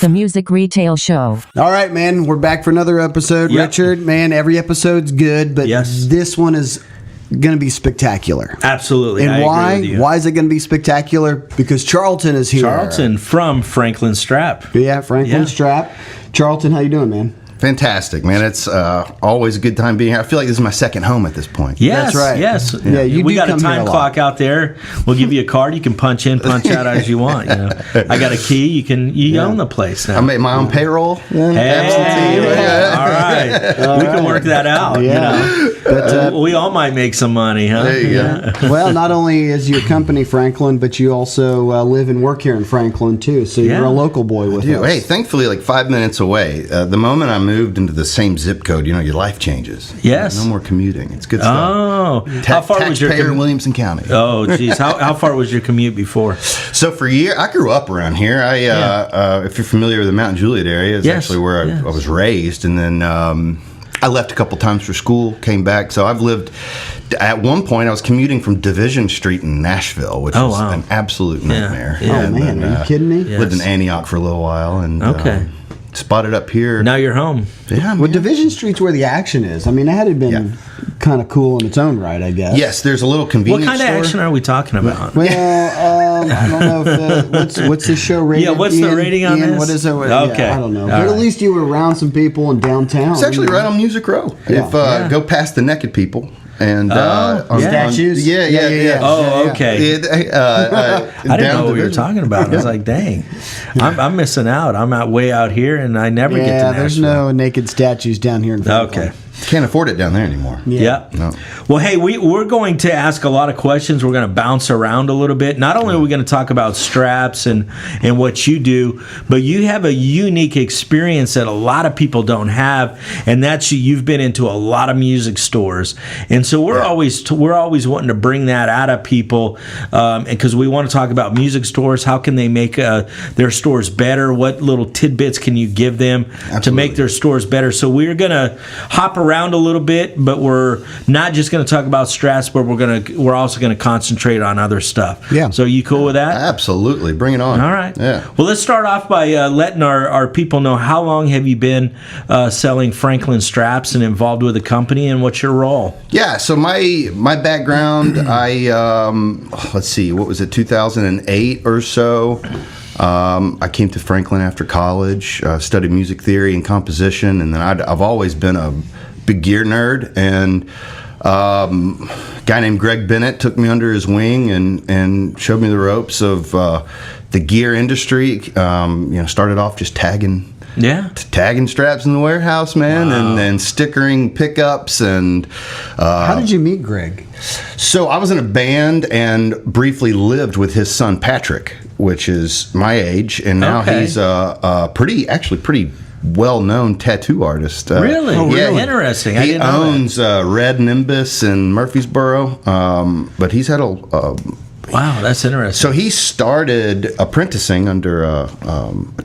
The Music Retail Show. All right, man. We're back for another episode. Yep. Richard, man, every episode's good, but this one is going to be spectacular. Absolutely. And I why? agree with you. Why is it going to be spectacular? Because Charlton is here. Charlton from Franklin Strap. Yeah, Franklin Strap. Charlton, how you doing, man? Fantastic, man. It's always a good time being here. I feel like this is my second home at this point. Yes, That's right. yes. Yeah, you we do got come a here time a lot. clock out there. We'll give you a card. You can punch in, punch out as you want. You know, I got a key. You own the place now. I made my own payroll. Hey, all right. We can work that out. Yeah. You know? But, we all might make some money, huh? There you go. well, not only is your company Franklin, but you also live and work here in Franklin, too. So you're a local boy with us. Hey, thankfully, like 5 minutes away. The moment I moved into the same zip code, your life changes. Yes. No more commuting. It's good stuff. Oh. How far was your Taxpayer in Williamson County. Oh, geez. How far was your commute before? So for a year, I grew up around here. If you're familiar with the Mount Juliet area, it's actually where I was raised. And then I left a couple times for school, came back. So I've lived, at one point, I was commuting from Division Street in Nashville, which was an absolute nightmare. Yeah. Oh, man. Are you kidding me? Lived in Antioch for a little while. And spotted up here. Now you're home. Yeah, Well, Division Street's where the action is. I mean, that had been kind of cool in its own right, I guess. Yes, there's a little convenience What kind store. of action are we talking about? Well, I don't know if what's the show rating? Yeah, what's the rating on this? What is it? Okay. I don't know. All But right. at least you were around some people in downtown. It's actually right on Music Row. Yeah. Go past the naked people and statues. Yeah. Oh, okay. I I didn't know what you were talking about. I was like, dang, I'm missing out. I'm way out here, and I never get to Nashville. There's no naked statues down here in Franklin. Okay. Can't afford it down there anymore. Yeah. No. Well, hey, we're going to ask a lot of questions. We're going to bounce around a little bit. Not only are we going to talk about straps and what you do, but you have a unique experience that a lot of people don't have, and that's you've been into a lot of music stores, and so we're always wanting to bring that out of people, because we want to talk about music stores. How can they make their stores better? What little tidbits can you give them to make their stores better? So we're going to hop around a little bit, but we're not just going to talk about straps, but we're also going to concentrate on other stuff. Yeah. So you cool with that? Absolutely. Bring it on. All right. Yeah. Well, let's start off by letting our people know, how long have you been selling Franklin straps and involved with the company, and what's your role? Yeah, so my background, let's see, what was it, 2008 or so. I came to Franklin after college, studied music theory and composition, and then I've always been a big gear nerd, and a guy named Greg Bennett took me under his wing and showed me the ropes of the gear industry. Started off just tagging straps in the warehouse, man, and then stickering pickups. And How did you meet Greg? so I was in a band and briefly lived with his son Patrick, which is my age, and now he's a pretty well-known tattoo artist. Really? Oh, really? Interesting. I He didn't know that. owns Red Nimbus in Murfreesboro, but he's had Wow, that's interesting. so he started apprenticing under a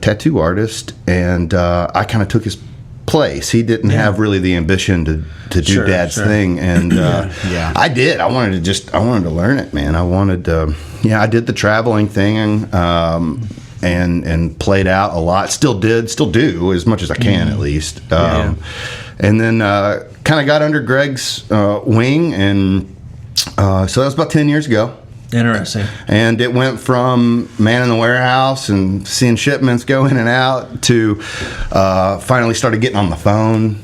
tattoo artist, and I kind of took his place. He didn't have really the ambition to do Dad's thing, and I did. I wanted to learn it, man. I wanted I did the traveling thing, and played out a lot. Still do as much as I can, at least. And then kind of got under Greg's wing, and so that was about 10 years ago. Interesting. And it went from man in the warehouse and seeing shipments go in and out to finally started getting on the phone.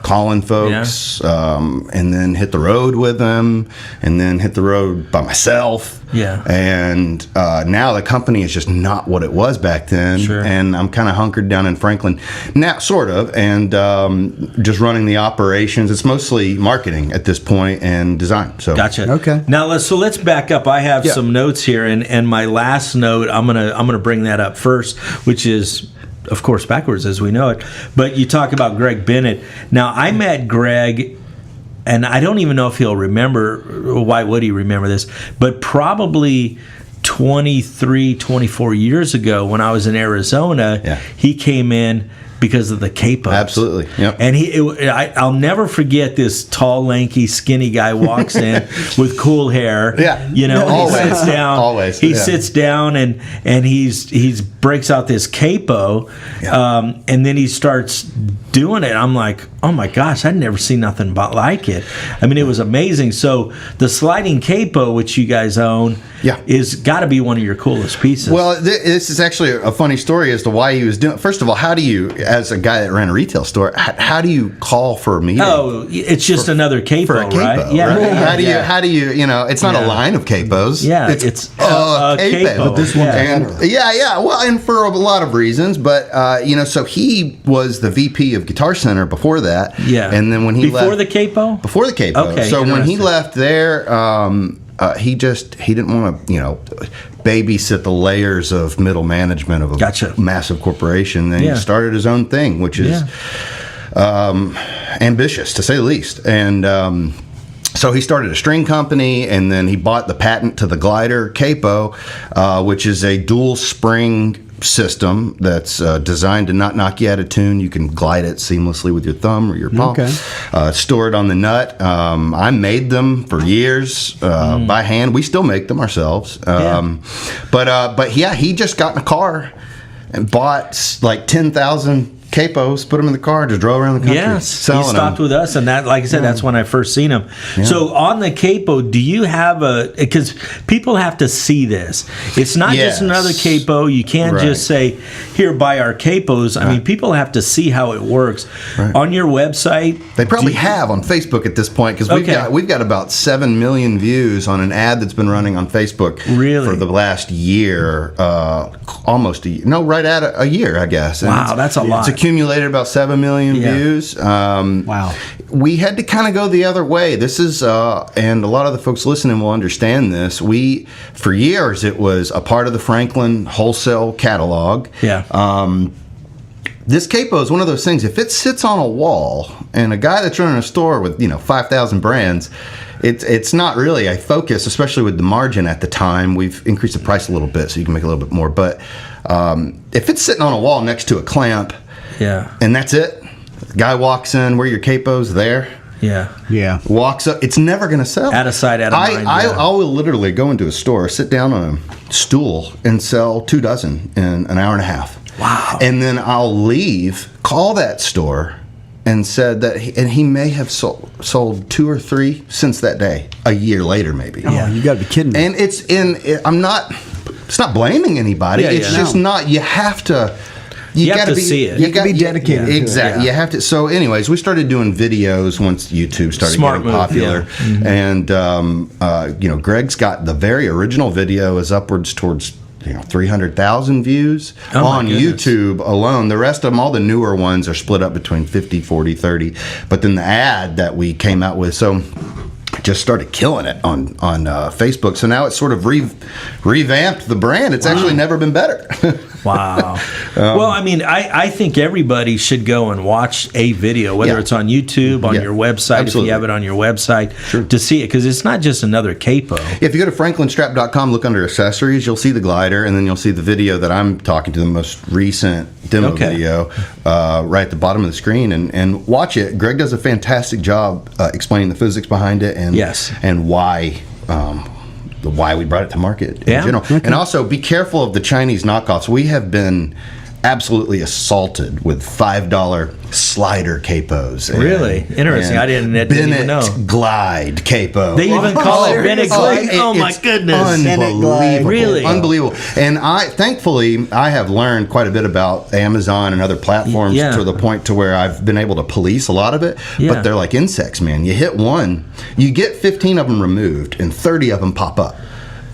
Calling folks, and then hit the road with them, and then hit the road by myself. And now the company is just not what it was back then. And I'm kind of hunkered down in Franklin now, sort of, and just running the operations. It's mostly marketing at this point and design. So Gotcha. Okay. Now let's back up. I have some notes here, and my last note, I'm gonna bring that up first, which is, of course, backwards as we know it. But you talk about Greg Bennett. Now, I met Greg, and I don't even know if he'll remember. Why would he remember this? But probably 23, 24 years ago when I was in Arizona, he came in because of the capos. Absolutely. Yep. And I'll never forget this tall, lanky, skinny guy walks in with cool hair. Yeah. You know, Always. he sits down. Always. He sits down and he's breaks out this capo, and then he starts doing it. I'm like, oh my gosh, I'd never seen nothing but like it. I mean, it was amazing. So the sliding capo, which you guys own, is got to be one of your coolest pieces. Well, this is actually a funny story as to why he was doing. First of all, how do you, as a guy that ran a retail store, how do you call for a meeting? Oh, it's just another capo, for a capo, right? Yeah. Right? How do you, it's not a line of capos. Yeah, it's a capo. But this one's better. Yeah. Well, and for a lot of reasons, but so he was the VP of Guitar Center before that. Yeah. And then when he before left, the capo. before the capo. Okay. So when he interesting. left there, he didn't want to babysit the layers of middle management of a massive corporation. And he started his own thing, which is ambitious to say the least. And so he started a string company, and then he bought the patent to the Glider Capo, which is a dual spring system that's designed to not knock you out of tune. You can glide it seamlessly with your thumb or your palm. Store it on the nut. I made them for years by hand. We still make them ourselves. But he just got in a car and bought like 10,000 capos, put them in the car, just drove around the country selling he stopped them. with us, and that, like I said, that's when I first seen him. So on the capo, do you have because people have to see this. It's not just another capo. You can't just say, here, buy our capos. I mean, people have to see how it works. On your website, they probably have on Facebook at this point, because we've got about 7 million views on an ad that's been running on Facebook for the last year, almost a year. No, right at a year, I guess. And wow, that's a lot. It's accumulated about 7 million views. Wow. We had to kind of go the other way. This is, and a lot of the folks listening will understand this. For years, it was a part of the Franklin wholesale catalog. This capo is one of those things, if it sits on a wall, and a guy that's running a store with 5,000 brands, it's not really a focus, especially with the margin at the time. We've increased the price a little bit so you can make a little bit more. But if it's sitting on a wall next to a clamp, and that's it, the guy walks in, where your capo's there. Walks up. It's never going to sell. Out of sight, out of mind. I will literally go into a store, sit down on a stool, and sell 2 dozen in an hour and a half. Wow. And then I'll leave, call that store, and said that he may have sold 2 or 3 since that day, a year later maybe. Oh, you got to be kidding me. And it's not blaming anybody. It's just not. You have to. You have to see it. You have to be dedicated. Exactly. You have to. So, anyways, we started doing videos once YouTube started getting popular, and Greg's got the very original video is upwards towards 300,000 views on YouTube alone. The rest of them, all the newer ones, are split up between 50, 40, 30. But then the ad that we came out with, so just started killing it on Facebook. So now it's sort of revamped the brand. It's actually never been better. Wow. Well, I mean, I think everybody should go and watch a video, whether it's on YouTube, on your website, if you have it on your website, to see it, because it's not just another capo. If you go to franklinstrap.com, look under accessories, you'll see the Glider, and then you'll see the video that I'm talking to, the most recent demo video, right at the bottom of the screen, and watch it. Greg does a fantastic job explaining the physics behind it and why we brought it to market in general. And also, be careful of the Chinese knockoffs. We have been absolutely assaulted with $5 slider capos. Really? Interesting. I didn't even know. Bennett Glide Capo. They even call it Bennett Glide? Oh, my goodness. Unbelievable. Really? Unbelievable. And thankfully, I have learned quite a bit about Amazon and other platforms to the point to where I've been able to police a lot of it. But they're like insects, man. You hit one, you get 15 of them removed, and 30 of them pop up.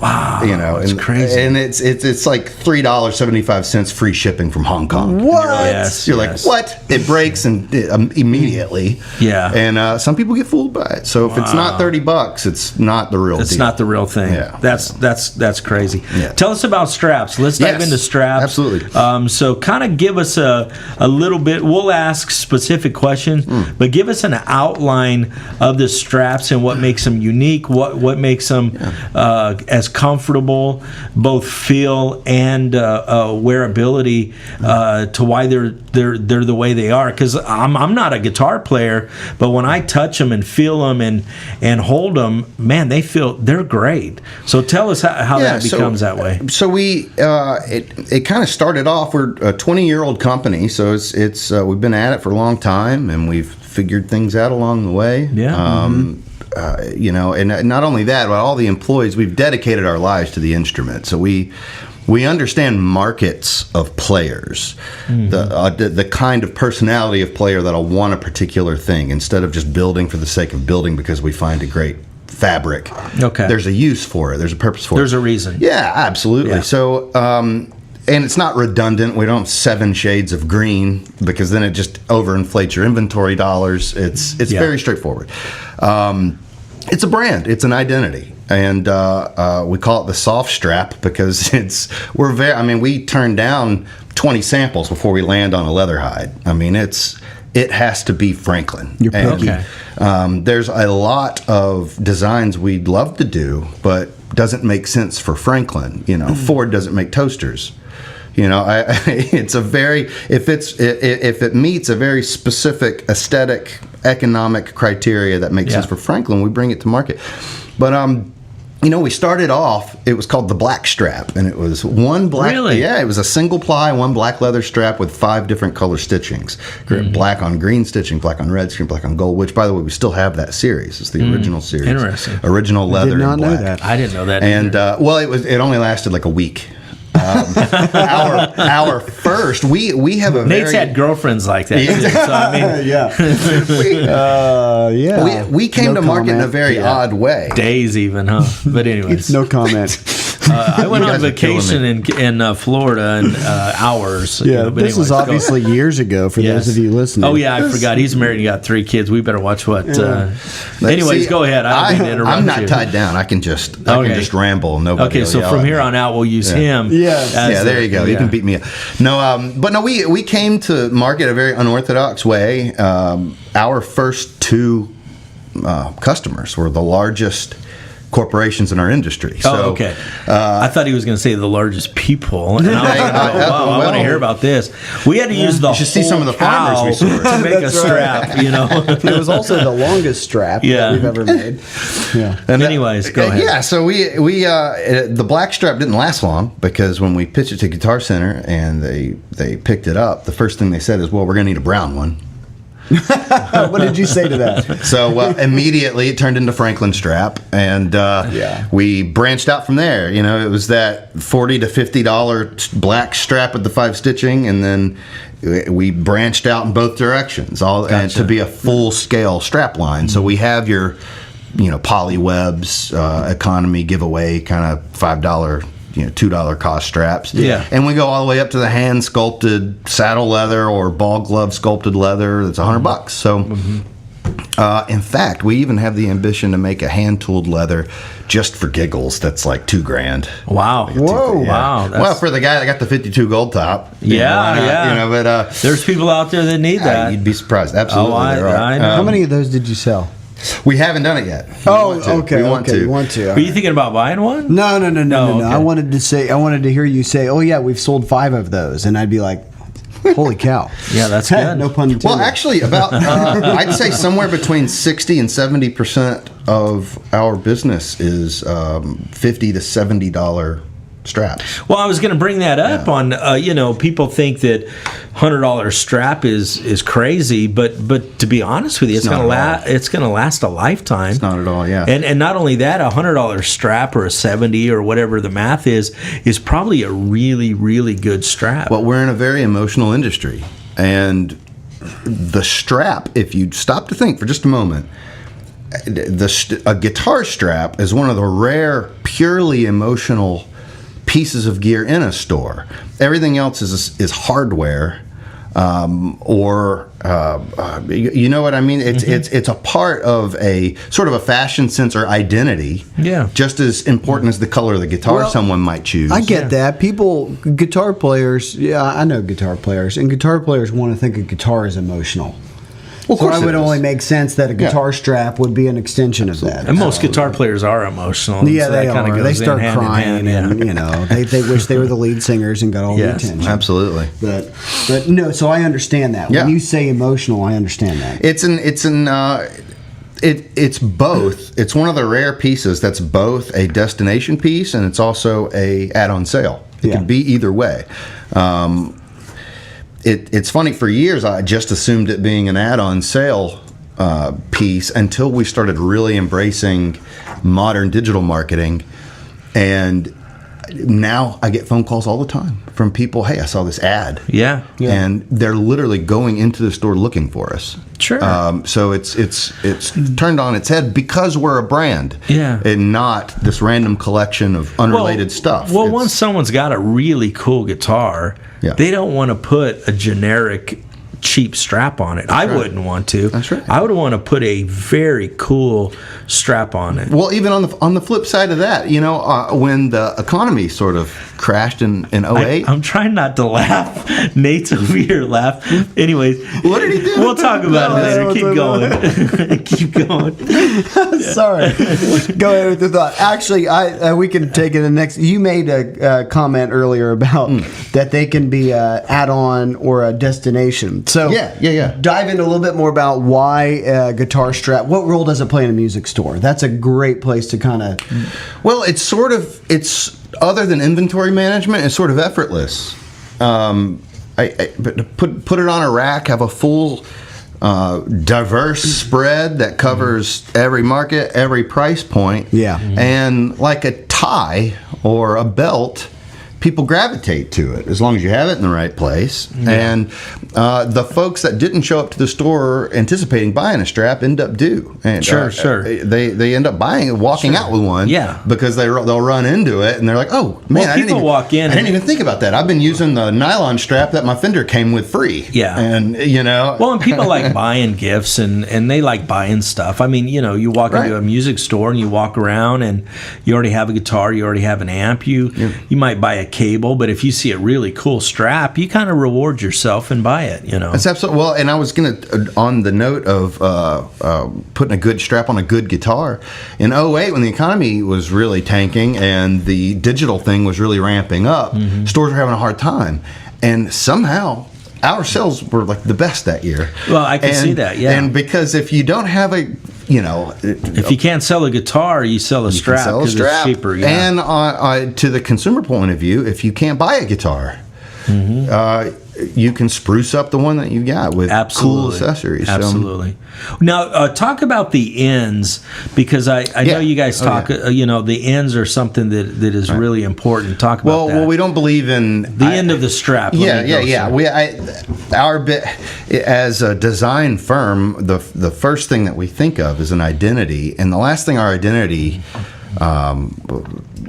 Wow, it's crazy. And it's like $3.75 free shipping from Hong Kong. What? You're like, what? It breaks and immediately. And some people get fooled by it. So if it's not $30, it's not the real deal. It's not the real thing. That's crazy. Tell us about straps. Let's dive into straps. Absolutely. So kind of give us a little bit. We'll ask specific questions, but give us an outline of the straps and what makes them unique. What makes them as comfortable, both feel and wearability to why they're the way they are. Because I'm not a guitar player, but when I touch them and feel them and hold them, man, they're great. So tell us how that becomes that way. So it kind of started off. We're a 20-year-old company, so it's we've been at it for a long time, and we've figured things out along the way. Yeah. And not only that, but all the employees, we've dedicated our lives to the instrument. So we understand markets of players, the kind of personality of player that'll want a particular thing instead of just building for the sake of building because we find a great fabric. Okay. There's a use for it. There's a purpose for it. There's a reason. Yeah, absolutely. Yeah. So, and it's not redundant. We don't have 7 shades of green because then it just overinflates your inventory dollars. It's very straightforward. It's a brand. It's an identity. And we call it the soft strap because we turn down 20 samples before we land on a leather hide. I mean, it has to be Franklin. You're picky. Okay. There's a lot of designs we'd love to do, but doesn't make sense for Franklin. Ford doesn't make toasters. It's a very if it meets a very specific aesthetic, economic criteria that makes sense for Franklin, we bring it to market. But we started off. It was called the black strap, and it was one black. Really? Yeah, it was a single ply, one black leather strap with 5 different color stitchings: black on green stitching, black on red stitching, black on gold. Which, by the way, we still have that series. It's the original series. Interesting. Original leather. I did not and know black. that. I didn't know that. And it only lasted like a week. Our first, we have a Nate's had girlfriends like that. Too, so I mean, we came to market in a very odd way. days even, huh? But anyways, No comment. I went on guys are killing vacation in Florida in hours. Yeah, this is obviously years ago for those of you listening. Oh yeah, I forgot. He's married and got 3 kids. We better watch what. Anyways, go ahead. I didn't interrupt I'm not you. tied down. I can just ramble. Nobody. Okay, so from here on out, we'll use him. Yes. Yeah, there you go. You can beat me up. No, we came to market a very unorthodox way. Our first 2 customers were the largest corporations in our industry. Oh, okay. I thought he was going to say the largest people, and I was like, wow, I want to hear about this. We had to use the You should see some of the farmers we sourced. to make a That's strap, It was also the longest strap that we've ever made. Yeah. And anyways, go ahead. Yeah, so we the black strap didn't last long because when we pitched it to Guitar Center and they picked it up, the first thing they said is, well, we're going to need a brown one. What did you say to that? So immediately it turned into Franklin strap, and we branched out from there. It was that $40 to $50 black strap with the 5 stitching, and then we branched out in both directions, and to be a full scale strap line. So we have your, Poly Webs, economy giveaway kind of $5. $2 cost straps. Yeah. And we go all the way up to the hand sculpted saddle leather or ball glove sculpted leather that's $100. So, in fact, we even have the ambition to make a hand tooled leather just for giggles. That's like $2,000. Wow. Whoa. Wow. Well, for the guy that got the 52 gold top. Yeah. But There's people out there that need that. you'd be surprised. Absolutely. there are. I know. How many of those did you sell? We haven't done it yet. Okay. We want to. You want to? Were you thinking about buying one? No. okay. I wanted to hear you say, "Oh yeah, we've sold 5 of those," and I'd be like, "Holy cow!" Yeah, that's good. No pun intended. Well, actually, about I'd say somewhere between 60 and 70% of our business is $50 to $70 straps. Well, I was going to bring that up on, people think that $100 strap is crazy, but to be honest with you, it's going to last a lifetime. It's not at all, yeah. And not only that, $100 strap or a 70 or whatever the math is probably a really, really good strap. Well, we're in a very emotional industry, and the strap, if you stop to think for just a moment, a guitar strap is one of the rare, purely emotional pieces of gear in a store. Everything else is hardware, you know what I mean? It's a part of a sort of a fashion sense or identity. Yeah. Just as important as the color of the guitar someone might choose. I get that. Guitar players, I know guitar players, and guitar players want to think a guitar is emotional. Well, of So course it would it is. only make sense that a guitar strap would be an extension of that. And most guitar players are emotional. Yeah, so they that kinda are. goes They in start hand in crying, hand, and they wish they were the lead singers and got all the Yes, attention. Absolutely. But no, so I understand that. Yeah. When you say emotional, I understand that. It's both. It's one of the rare pieces that's both a destination piece and it's also a add-on sale. It can be either way. It's funny, for years I just assumed it being an add-on sale piece until we started really embracing modern digital marketing, and now I get phone calls all the time from people. Hey, I saw this ad. Yeah. And they're literally going into the store looking for us. Sure. So it's turned on its head because we're a brand. Yeah. And not this random collection of unrelated stuff. Well, It's- once someone's got a really cool guitar, Yeah. they don't want to put a generic cheap strap on it. I wouldn't want to. That's right. I would want to put a very cool strap on it. Well, even on the flip side of that, when the economy sort of crashed in 08. I'm trying not to laugh. Nate's over here laughing. Anyways, What did he do? We'll talk about it later. No, Keep going. Keep going. Sorry. Go ahead with the thought. Actually, we can take it the next. You made a comment earlier about that they can be a add-on or a destination. So Yeah. dive into a little bit more about why a guitar strap. What role does it play in a music store? That's a great place to kind of. Well, it's other than inventory management, it's sort of effortless. But put it on a rack, have a full, diverse spread that covers every market, every price point. Yeah. And like a tie or a belt, people gravitate to it as long as you have it in the right place. Yeah. And the folks that didn't show up to the store anticipating buying a strap end up due. And, Sure. They end up buying it, walking out with one. Yeah. Because they'll run into it and they're like, oh man, Well, I didn't walk in I didn't even think about that. I've been using the nylon strap that my Fender came with free. Yeah. And Well, and people like buying gifts and they like buying stuff. I mean, you walk into a music store and you walk around and you already have a guitar, you already have an amp, you might buy a cable, but if you see a really cool strap, you kind of reward yourself and buy it, That's absolutely. Well, and I was going to, on the note of putting a good strap on a good guitar, in 08 when the economy was really tanking and the digital thing was really ramping up, stores were having a hard time. And somehow our sales were like the best that year. Well, I can see that, yeah. And because if you don't have if you can't sell a guitar, you sell a strap because it's cheaper. Yeah. And to the consumer point of view, if you can't buy a guitar, you can spruce up the one that you got with cool accessories. Absolutely. Now, talk about the ends, because I know you guys talk. The ends are something that is really important. Talk about that. Well, we don't believe in the end of the strap. Yeah. Our bit as a design firm, the first thing that we think of is an identity, and the last thing our identity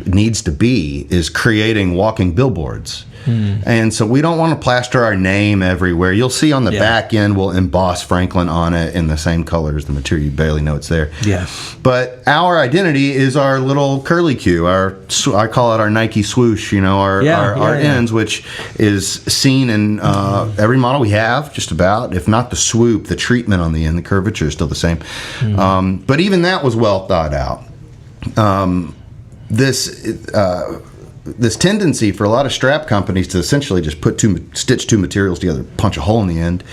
needs to be is creating walking billboards. And so we don't want to plaster our name everywhere. You'll see on the back end, we'll emboss Franklin on it in the same color as the material. You barely know it's there. Yeah. But our identity is our little curly Q. I call it our Nike swoosh. Our ends, which is seen in every model we have, just about. If not the swoop, the treatment on the end, the curvature is still the same. But even that was well thought out. This tendency for a lot of strap companies to essentially just stitch two materials together, punch a hole in the end,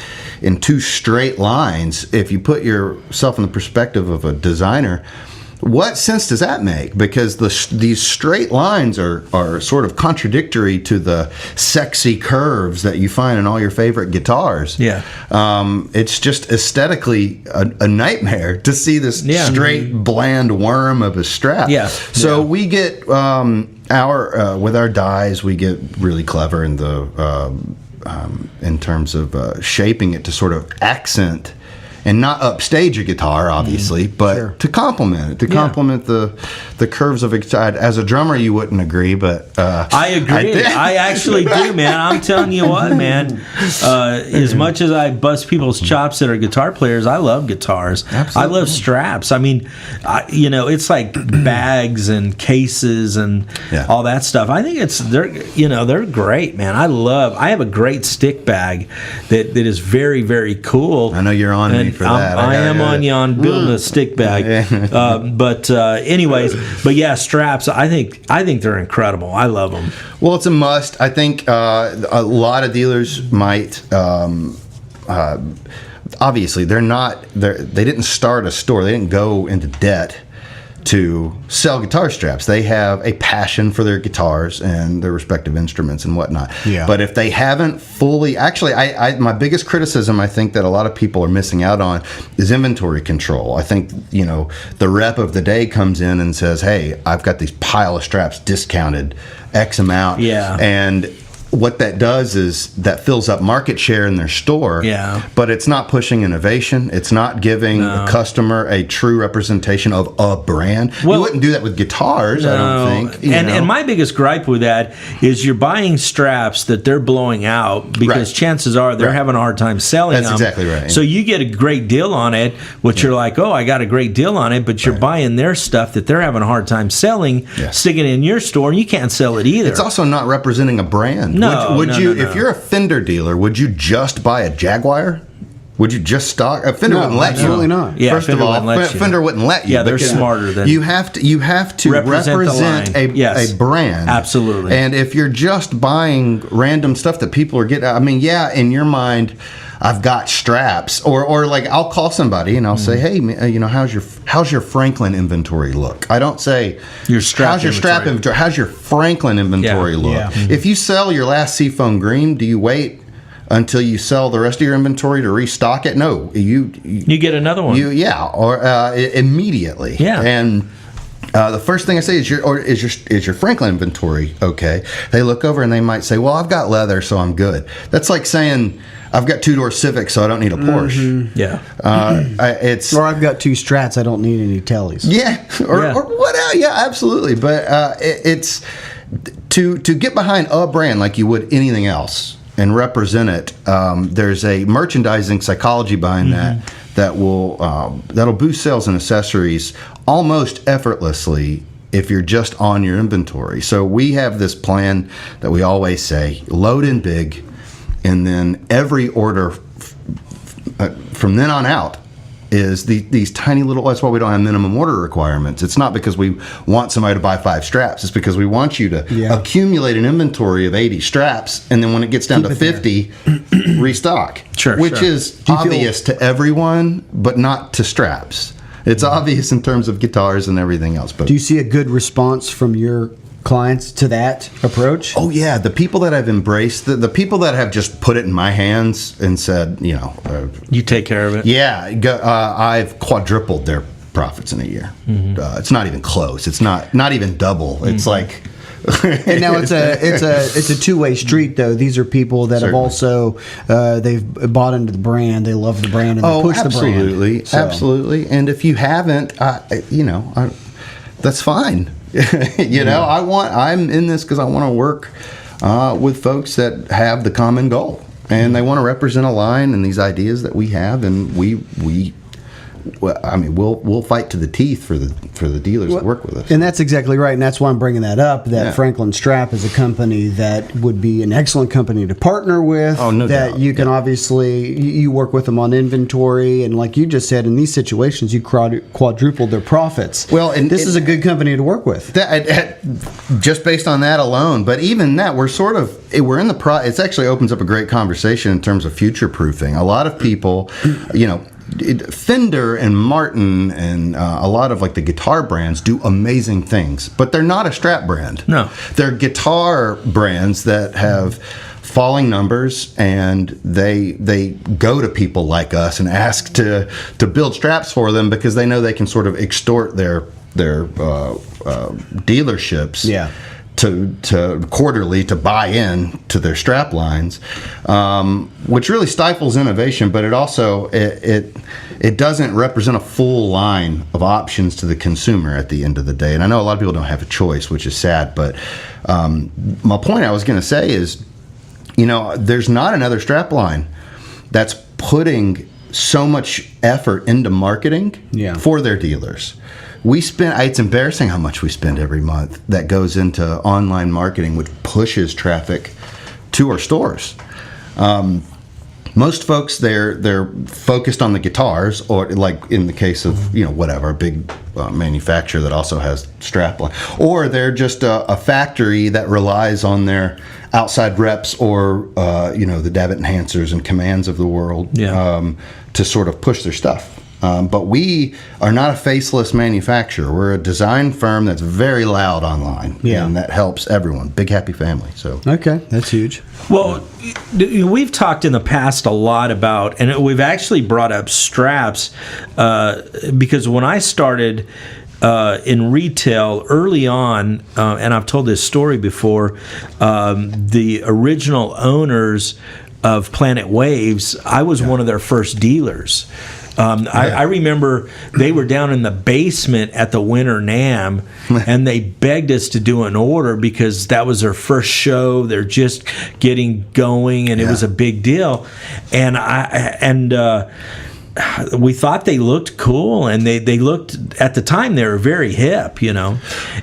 in two straight lines. If you put yourself in the perspective of a designer, what sense does that make? Because these straight lines are sort of contradictory to the sexy curves that you find in all your favorite guitars. Yeah. It's just aesthetically a nightmare to see this straight, bland worm of a strap. Yeah. So we get with our dies, we get really clever in terms of shaping it to sort of accent and not upstage a guitar, obviously, but to complement it, complement the curves of a guitar. As a drummer, you wouldn't agree, but I agree. I actually do, man. I'm telling you what, man. As much as I bust people's chops that are guitar players, I love guitars. Absolutely. I love straps. I mean, it's like bags and cases and all that stuff. I think they're great, man. I have a great stick bag that is very, very cool. I know you're on me for that. I am on you on building a stick bag. But yeah, straps. I think they're incredible. I love them. Well, it's a must. I think a lot of dealers might. Obviously, they didn't start a store. They didn't go into debt to sell guitar straps. They have a passion for their guitars and their respective instruments and whatnot. Yeah. But if they haven't fully, actually, my biggest criticism I think that a lot of people are missing out on is inventory control. I think, the rep of the day comes in and says, hey, I've got these pile of straps discounted X amount. Yeah. And what that does is that fills up market share in their store. Yeah. But it's not pushing innovation. It's not giving the customer a true representation of a brand. Well, you wouldn't do that with guitars, I don't think. And my biggest gripe with that is you're buying straps that they're blowing out because chances are they're having a hard time selling them. That's exactly right. So you get a great deal on it, which you're like, oh, I got a great deal on it, but you're buying their stuff that they're having a hard time selling, sticking it in your store, and you can't sell it either. It's also not representing a brand. No, would you, no. if you're a Fender dealer, would you just buy a Jaguar? Would you just stock? Fender wouldn't let you. Absolutely not. Yeah, First Fender of all, wouldn't let you. Fender wouldn't let you. Yeah, they're because smarter than you have to represent a brand. Absolutely. And if you're just buying random stuff that people are getting, I mean, in your mind, I've got straps, or like I'll call somebody and I'll say, hey, how's your Franklin inventory look? I don't say how's your strap inventory. How's your Franklin inventory look? Yeah. If you sell your last Seafoam Green, do you wait until you sell the rest of your inventory to restock it? No, you get another one. Immediately. Yeah. And the first thing I say is your Franklin inventory okay? They look over and they might say, well, I've got leather, so I'm good. That's like saying I've got two-door Civic, so I don't need a Porsche. Yeah. Or I've got two Strats, I don't need any Tellys. Yeah. Or what else? Yeah, absolutely. But it's to get behind a brand like you would anything else and represent it. There's a merchandising psychology behind that'll boost sales and accessories almost effortlessly if you're just on your inventory. So we have this plan that we always say, load in big, and then every order from then on out is these tiny little, that's why we don't have minimum order requirements. It's not because we want somebody to buy 5 straps. It's because we want you to accumulate an inventory of 80 straps, and then when it gets down to 50, restock. Which is obvious to everyone, but not to straps. It's obvious in terms of guitars and everything else. But do you see a good response from your clients to that approach? Oh yeah, the people that I've embraced, the people that have just put it in my hands and said, you take care of it. Yeah, I've quadrupled their profits in a year. It's not even close. It's not even double. It's like. And now it's a two-way street though. These are people that have also they've bought into the brand. They love the brand and they push the brand. Absolutely. And if you haven't, that's fine. I'm in this because I want to work with folks that have the common goal, and they want to represent a line and these ideas that we have, and we'll fight to the teeth for the dealers that work with us. And that's exactly right, and that's why I'm bringing that up. That Franklin Strap is a company that would be an excellent company to partner with. Oh, no doubt. That you can obviously you work with them on inventory, and like you just said, in these situations, you quadrupled their profits. Well, and this is a good company to work with. Just based on that alone, but even that, we're in the it actually opens up a great conversation in terms of future proofing. A lot of people, Fender and Martin and a lot of like the guitar brands do amazing things, but they're not a strap brand. No, they're guitar brands that have falling numbers, and they go to people like us and ask to build straps for them because they know they can sort of extort their dealerships. Yeah. To quarterly to buy in to their strap lines, which really stifles innovation, but it also it doesn't represent a full line of options to the consumer at the end of the day. And I know a lot of people don't have a choice, which is sad, but my point I was going to say is, there's not another strap line that's putting so much effort into marketing for their dealers. It's embarrassing how much we spend every month that goes into online marketing, which pushes traffic to our stores. most folks they're focused on the guitars, or like in the case of whatever, a big manufacturer that also has strapline, or they're just a factory that relies on their outside reps or the Davitt enhancers and commands of the world to sort of push their stuff. But we are not a faceless manufacturer. We're a design firm that's very loud online, and that helps everyone. Big happy family. So okay, that's huge. Well, we've talked in the past a lot about, and we've actually brought up straps because when I started in retail early on, and I've told this story before, the original owners of Planet Waves, I was one of their first dealers. I remember they were down in the basement at the Winter NAMM, and they begged us to do an order because that was their first show. They're just getting going, and it was a big deal. And we thought they looked cool, and they looked, at the time, they were very hip,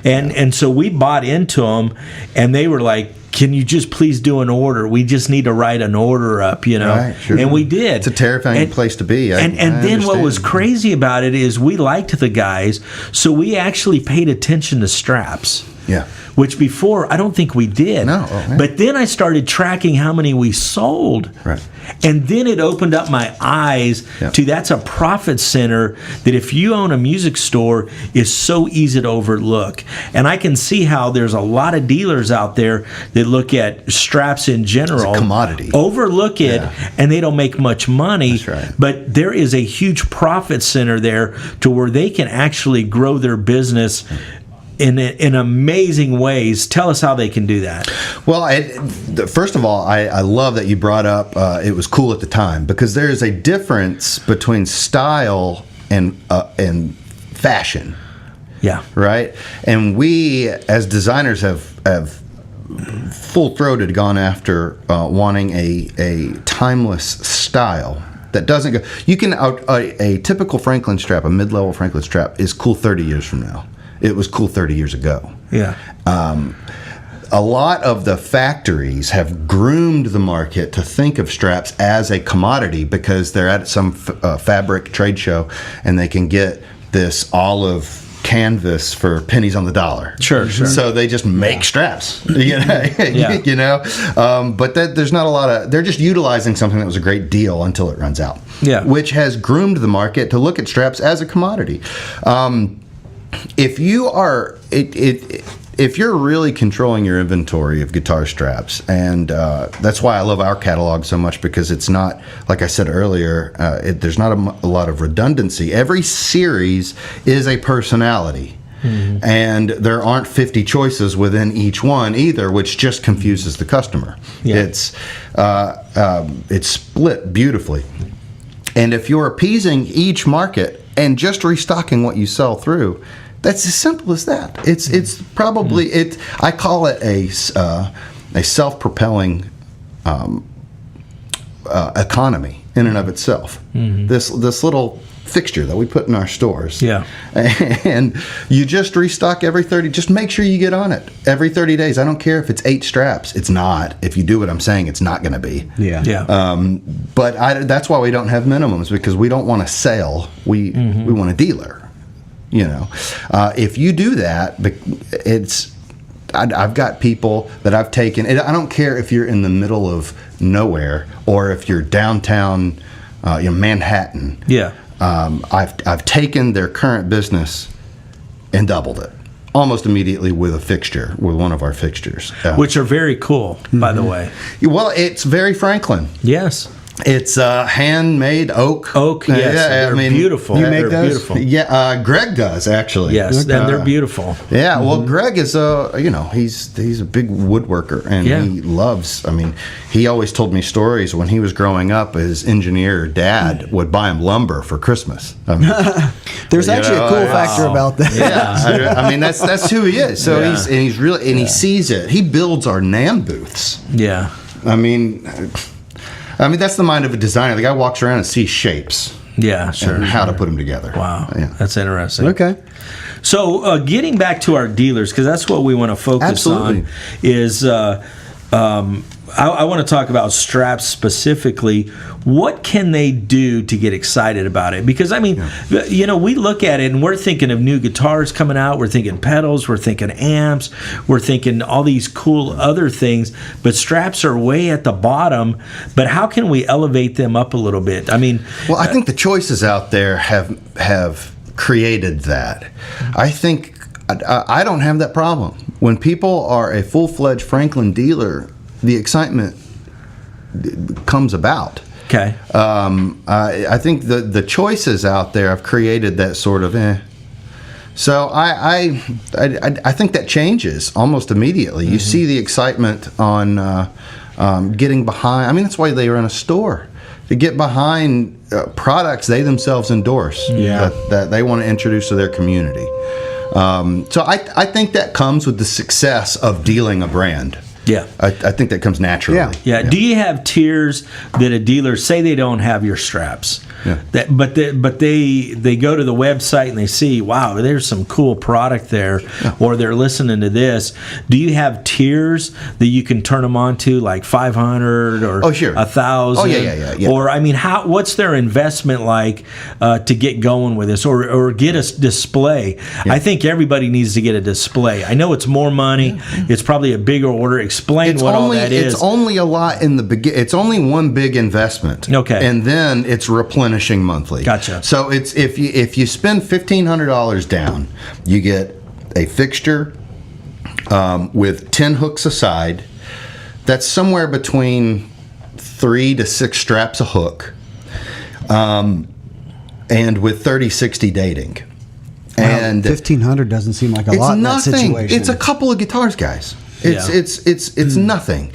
and so we bought into them, and they were like, can you just please do an order? We just need to write an order up, Right, sure. And we did. It's a terrifying place to be. And then what was crazy about it is we liked the guys, so we actually paid attention to straps. Yeah. Which before, I don't think we did. No. But then I started tracking how many we sold. Right. And then it opened up my eyes to that's a profit center that if you own a music store is so easy to overlook. And I can see how there's a lot of dealers out there that look at straps in general. It's a commodity. Overlook it, and they don't make much money. That's right. But there is a huge profit center there to where they can actually grow their business in amazing ways. Tell us how they can do that. Well, first of all, I love that you brought up it was cool at the time, because there is a difference between style and fashion. Yeah. Right? And we, as designers, have full-throated gone after wanting a timeless style that doesn't go. You can a typical Franklin strap, a mid-level Franklin strap, is cool 30 years from now. It was cool 30 years ago. Yeah. A lot of the factories have groomed the market to think of straps as a commodity because they're at some fabric trade show and they can get this olive canvas for pennies on the dollar. Sure. So they just make straps, But there's not a lot of. They're just utilizing something that was a great deal until it runs out. Yeah. Which has groomed the market to look at straps as a commodity. If you are if you're really controlling your inventory of guitar straps, and that's why I love our catalog so much, because it's not, like I said earlier, there's not a lot of redundancy. Every series is a personality. Mm-hmm. And there aren't 50 choices within each one either, which just confuses the customer. Yeah. It's split beautifully. And if you're appeasing each market and just restocking what you sell through, that's as simple as that. It's probably I call it a self-propelling economy in and of itself. Mm-hmm. This little fixture that we put in our stores. Yeah. And you just restock every 30. Just make sure you get on it every 30 days. I don't care if it's 8 straps. It's not. If you do what I'm saying, it's not going to be. Yeah. But that's why we don't have minimums, because we don't want to sell. We want a dealer. If you do that, I've got people that I've taken. I don't care if you're in the middle of nowhere or if you're downtown, Manhattan. Yeah. I've taken their current business and doubled it almost immediately with one of our fixtures, which are very cool, by the way. Well, it's very Franklin. Yes. It's handmade oak. Yes, they're beautiful. You make those? Beautiful. Yeah, Greg does, actually. Yes, and they're beautiful. Yeah, well, Greg is he's a big woodworker, and he loves. He always told me stories when he was growing up. His engineer dad would buy him lumber for Christmas. There's actually a cool factor about that. Yeah, that's who he is. So he's really, and he sees it. He builds our NAMM booths. Yeah. That's the mind of a designer. The guy walks around and sees shapes. Yeah, sure. And how to put them together. Wow. Yeah. That's interesting. Okay. So getting back to our dealers, because that's what we want to focus on, is I want to talk about straps specifically. What can they do to get excited about it? Because, I mean, we look at it and we're thinking of new guitars coming out. We're thinking pedals. We're thinking amps. We're thinking all these cool other things. But straps are way at the bottom. But how can we elevate them up a little bit? I mean... Well, I think the choices out there have created that. I think I don't have that problem. When people are a full-fledged Franklin dealer, the excitement comes about. Okay. I think the choices out there have created that sort of So I think that changes almost immediately. You see the excitement on getting behind. I mean, that's why they run a store, to get behind products they themselves endorse that they want to introduce to their community. So I think that comes with the success of dealing a brand. Yeah. I think that comes naturally. Yeah. Do you have tiers that a dealer, say they don't have your straps, but they go to the website and they see, wow, there's some cool product there, or they're listening to this. Do you have tiers that you can turn them on to, like 500 or 1,000? Oh, yeah. Or, I mean, what's their investment like to get going with this, or get a display? Yeah. I think everybody needs to get a display. I know it's more money. It's probably a bigger order. Explain all that is. It's only a lot in the beginning. It's only one big investment. Okay. And then it's replenishing monthly. Gotcha. So it's if you spend $1,500 down, you get a fixture with 10 hooks aside. That's somewhere between 3 to 6 straps a hook, and with 30-60 dating. And $1,500 doesn't seem like a lot in that situation. It's a couple of guitars, guys. It's nothing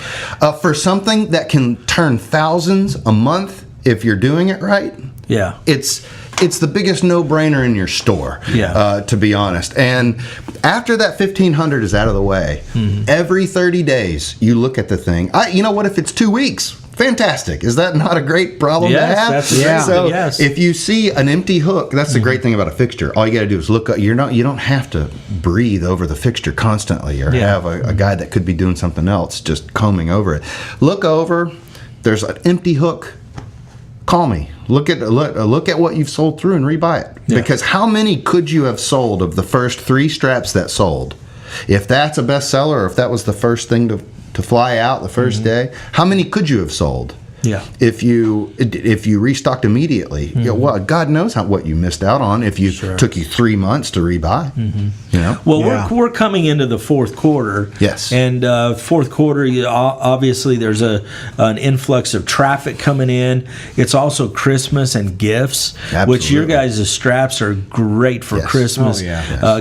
for something that can turn thousands a month if you're doing it right. Yeah, it's the biggest no-brainer in your store. Yeah, to be honest. And after that $1,500 is out of the way, every 30 days you look at the thing. You know what? If it's 2 weeks, fantastic. Is that not a great problem to have? That's So yes. If you see an empty hook, that's the great thing about a fixture. All you got to do is look up. You don't have to breathe over the fixture constantly, or have a guy that could be doing something else just combing over it. Look over. There's an empty hook. Call me. Look at what you've sold through and rebuy it. Yeah. Because how many could you have sold of the first 3 straps that sold? If that's a bestseller, or if that was the first thing to fly out the first day, how many could you have sold? Yeah. If you restocked immediately, well, God knows what you missed out on if you took you 3 months to rebuy. Well, we're coming into the fourth quarter. Yes. And fourth quarter, obviously, there's an influx of traffic coming in. It's also Christmas and gifts, which your guys' straps are great for Christmas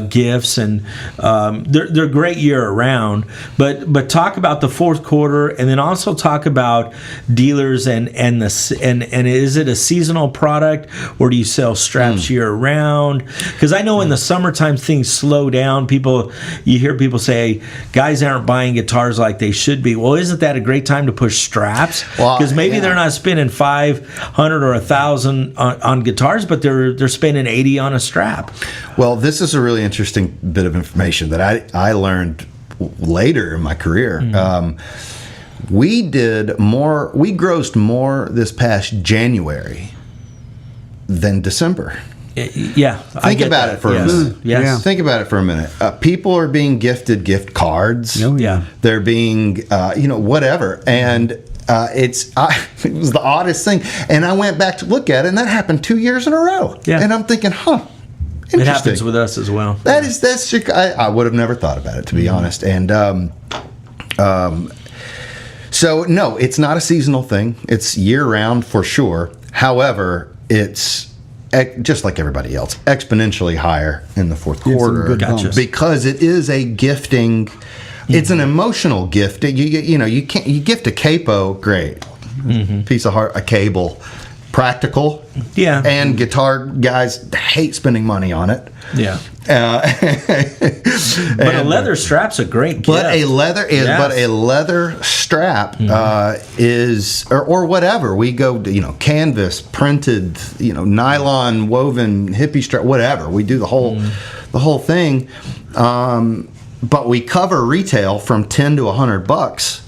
gifts, and they're great year round. But talk about the fourth quarter, and then also talk about dealers and is it a seasonal product, or do you sell straps year round? Because I know in the summertime things slow down. You hear people say guys aren't buying guitars like they should be. Well, isn't that a great time to push straps? Because maybe they're not spending $500 or $1,000 on guitars, but they're spending $80 on a strap. Well, this is a really interesting bit of information that I learned later in my career. We grossed more this past January than December. Yeah. Think about it for a minute. Yes. Yeah. Think about it for a minute. People are being gifted gift cards. Oh, yeah. They're being, whatever. And it was the oddest thing. And I went back to look at it, and that happened 2 years in a row. Yeah. And I'm thinking, interesting. It happens with us as well. I would have never thought about it, to be honest. And so, no, it's not a seasonal thing. It's year-round for sure. However, it's just like everybody else, exponentially higher in the fourth quarter. Because it is a gifting. It's an emotional gift. You gift a capo, great. Piece of heart, a cable. Practical. Yeah. And guitar guys hate spending money on it. Yeah. But a leather strap's a great gift. But a leather strap is or whatever. We go canvas, printed, nylon woven hippie strap, whatever. We do the whole thing. But we cover retail from $10 to $100.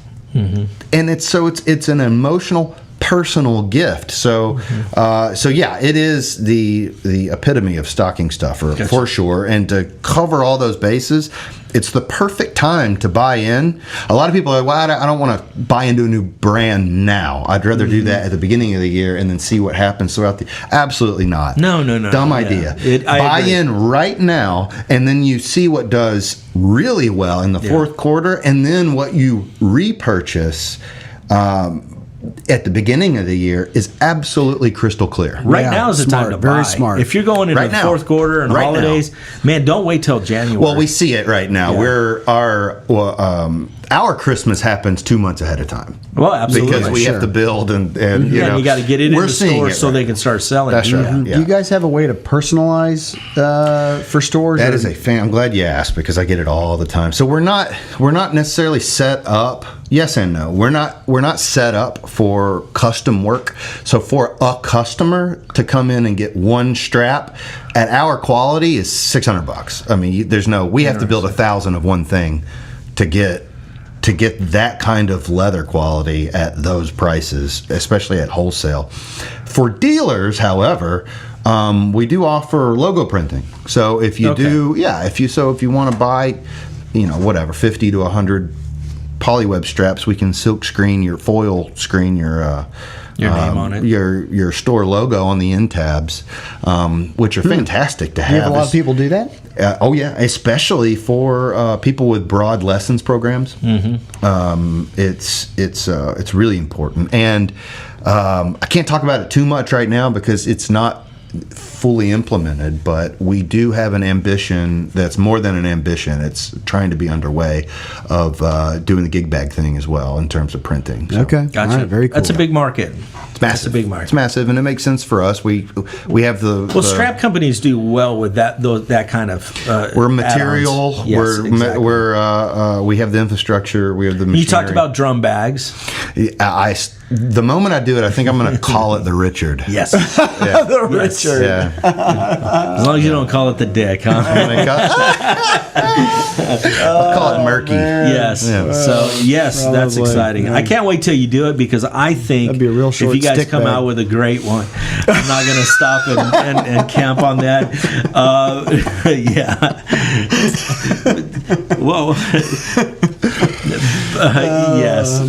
and it's an emotional, personal gift. So yeah, it is the epitome of stocking stuffer for sure. And to cover all those bases, it's the perfect time to buy in. A lot of people are like, well, I don't want to buy into a new brand now. I'd rather do that at the beginning of the year and then see what happens throughout the. Absolutely not. No. Dumb idea. Buy in right now, and then you see what does really well in the fourth quarter, and then what you repurchase at the beginning of the year is absolutely crystal clear. Right now is the time to buy. Very smart. If you're going into Right the now. fourth quarter and Right holidays, man, don't wait till January. Well, we see it right now. Yeah. Our Christmas happens 2 months ahead of time. Well, absolutely. Because we have to build and you know, and you got to get it in we're the seeing store it so right. they can start selling. That's right. Do you guys have a way to personalize for stores? That is a fan. I'm glad you asked because I get it all the time. So we're not necessarily set up. Yes and no. We're not set up for custom work. So for a customer to come in and get one strap at our quality is $600. I mean, there's no. We have to build 1,000 of one thing to get that kind of leather quality at those prices, especially at wholesale. For dealers, however, we do offer logo printing. So if you if you want to buy, whatever, 50 to 100 polyweb straps, we can silk screen your foil screen your name on it, your store logo on the end tabs, which are fantastic to have. You have a lot of people do that? Oh yeah, especially for people with broad lessons programs. It's really important, and I can't talk about it too much right now because it's not fully implemented, but we do have an ambition that's more than an ambition. It's trying to be underway of doing the gig bag thing as well in terms of printing. So. Okay, Gotcha. All right, very cool. That's a big market. It's massive. That's a big market. It's massive, and it makes sense for us. We have the strap companies do well with that kind of. We're material. Add-ons. Yes, exactly. We have the infrastructure. We have the machinery. You talked about drum bags. The moment I do it, I think I'm going to call it the Richard. Yes. Yeah. The Richard. Yeah. As long as you don't call it the Dick, huh? I'll call it murky. Yes. Yeah. So yes, that's Probably. exciting. I can't wait till you do it because I think That'd be a real if short you guys stick come bag. out with a great one, I'm not going to stop and camp on that. Yeah. Whoa. Yes.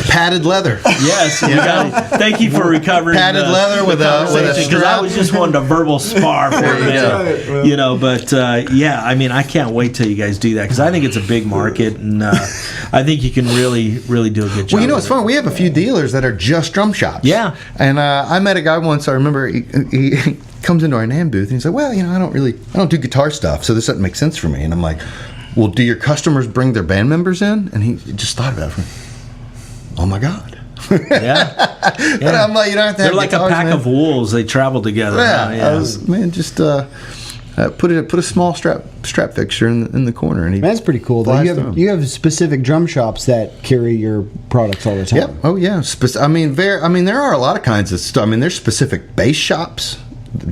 Padded leather. Yes. You got it. Thank you for recovering. Padded leather with a because I strap. was just wanting to verbal spar for a minute. But yeah, I mean, I can't wait till you guys do that because I think it's a big market and I think you can really do a good job. Well, it's fun. We have a few dealers that are just drum shops. Yeah. And I met a guy once. I remember he comes into our NAMM booth and he's like, "Well, I don't do guitar stuff, so this doesn't make sense for me." And I'm like, "Well, do your customers bring their band members in?" And he just thought about it. Oh my God. Yeah. And I'm like, you don't have to have They're like guitars, a pack man. of wolves. They travel together. Yeah. Just put a small strap fixture in the corner, and he. That's pretty cool, though. flies You have specific drum shops that carry your products all the time. Yep. Oh yeah. There are a lot of kinds of stuff. I mean, there's specific bass shops,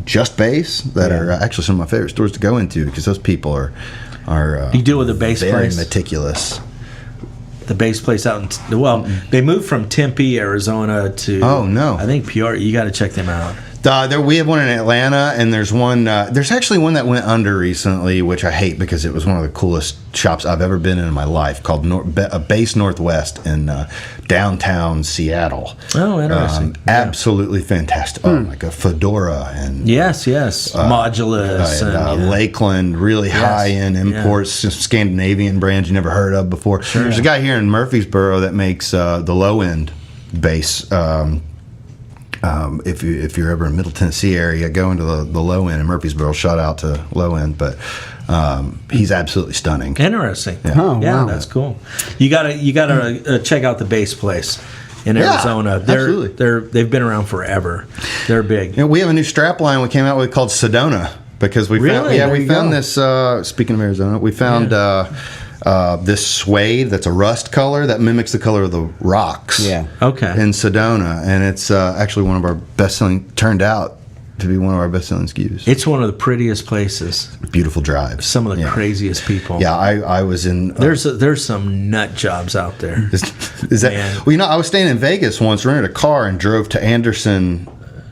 just bass, that are actually some of my favorite stores to go into because those people are You deal with a bass very place. meticulous. The bass place out in they moved from Tempe, Arizona to I think Peoria. You got to check them out. We have one in Atlanta, and there's one. There's actually one that went under recently, which I hate because it was one of the coolest shops I've ever been in my life, called Bass Northwest in downtown Seattle. Oh, interesting. Absolutely fantastic. Oh, like a Fedora and Yes, Modulus and Lakeland, really high-end imports, Scandinavian brands you never heard of before. There's a guy here in Murfreesboro that makes the low-end bass. If you're ever in Middle Tennessee area, go into the low end in Murfreesboro. Shout out to low end, but he's absolutely stunning. Interesting. Yeah. Oh, Yeah, wow. that's cool. You gotta check out the bass place in Arizona. Absolutely. They've been around forever. They're big. We have a new strap line we came out with called Sedona because we found this. Speaking of Arizona, we found. This suede that's a rust color that mimics the color of the rocks. Yeah. Okay. In Sedona, and it's actually one of our best-selling. Turned out to be one of our best-selling SKUs. It's one of the prettiest places. Beautiful drives. Some of the craziest people. Yeah, I was in. There's some nut jobs out there. Is that? Man. Well, I was staying in Vegas once, rented a car, and drove to Anderson,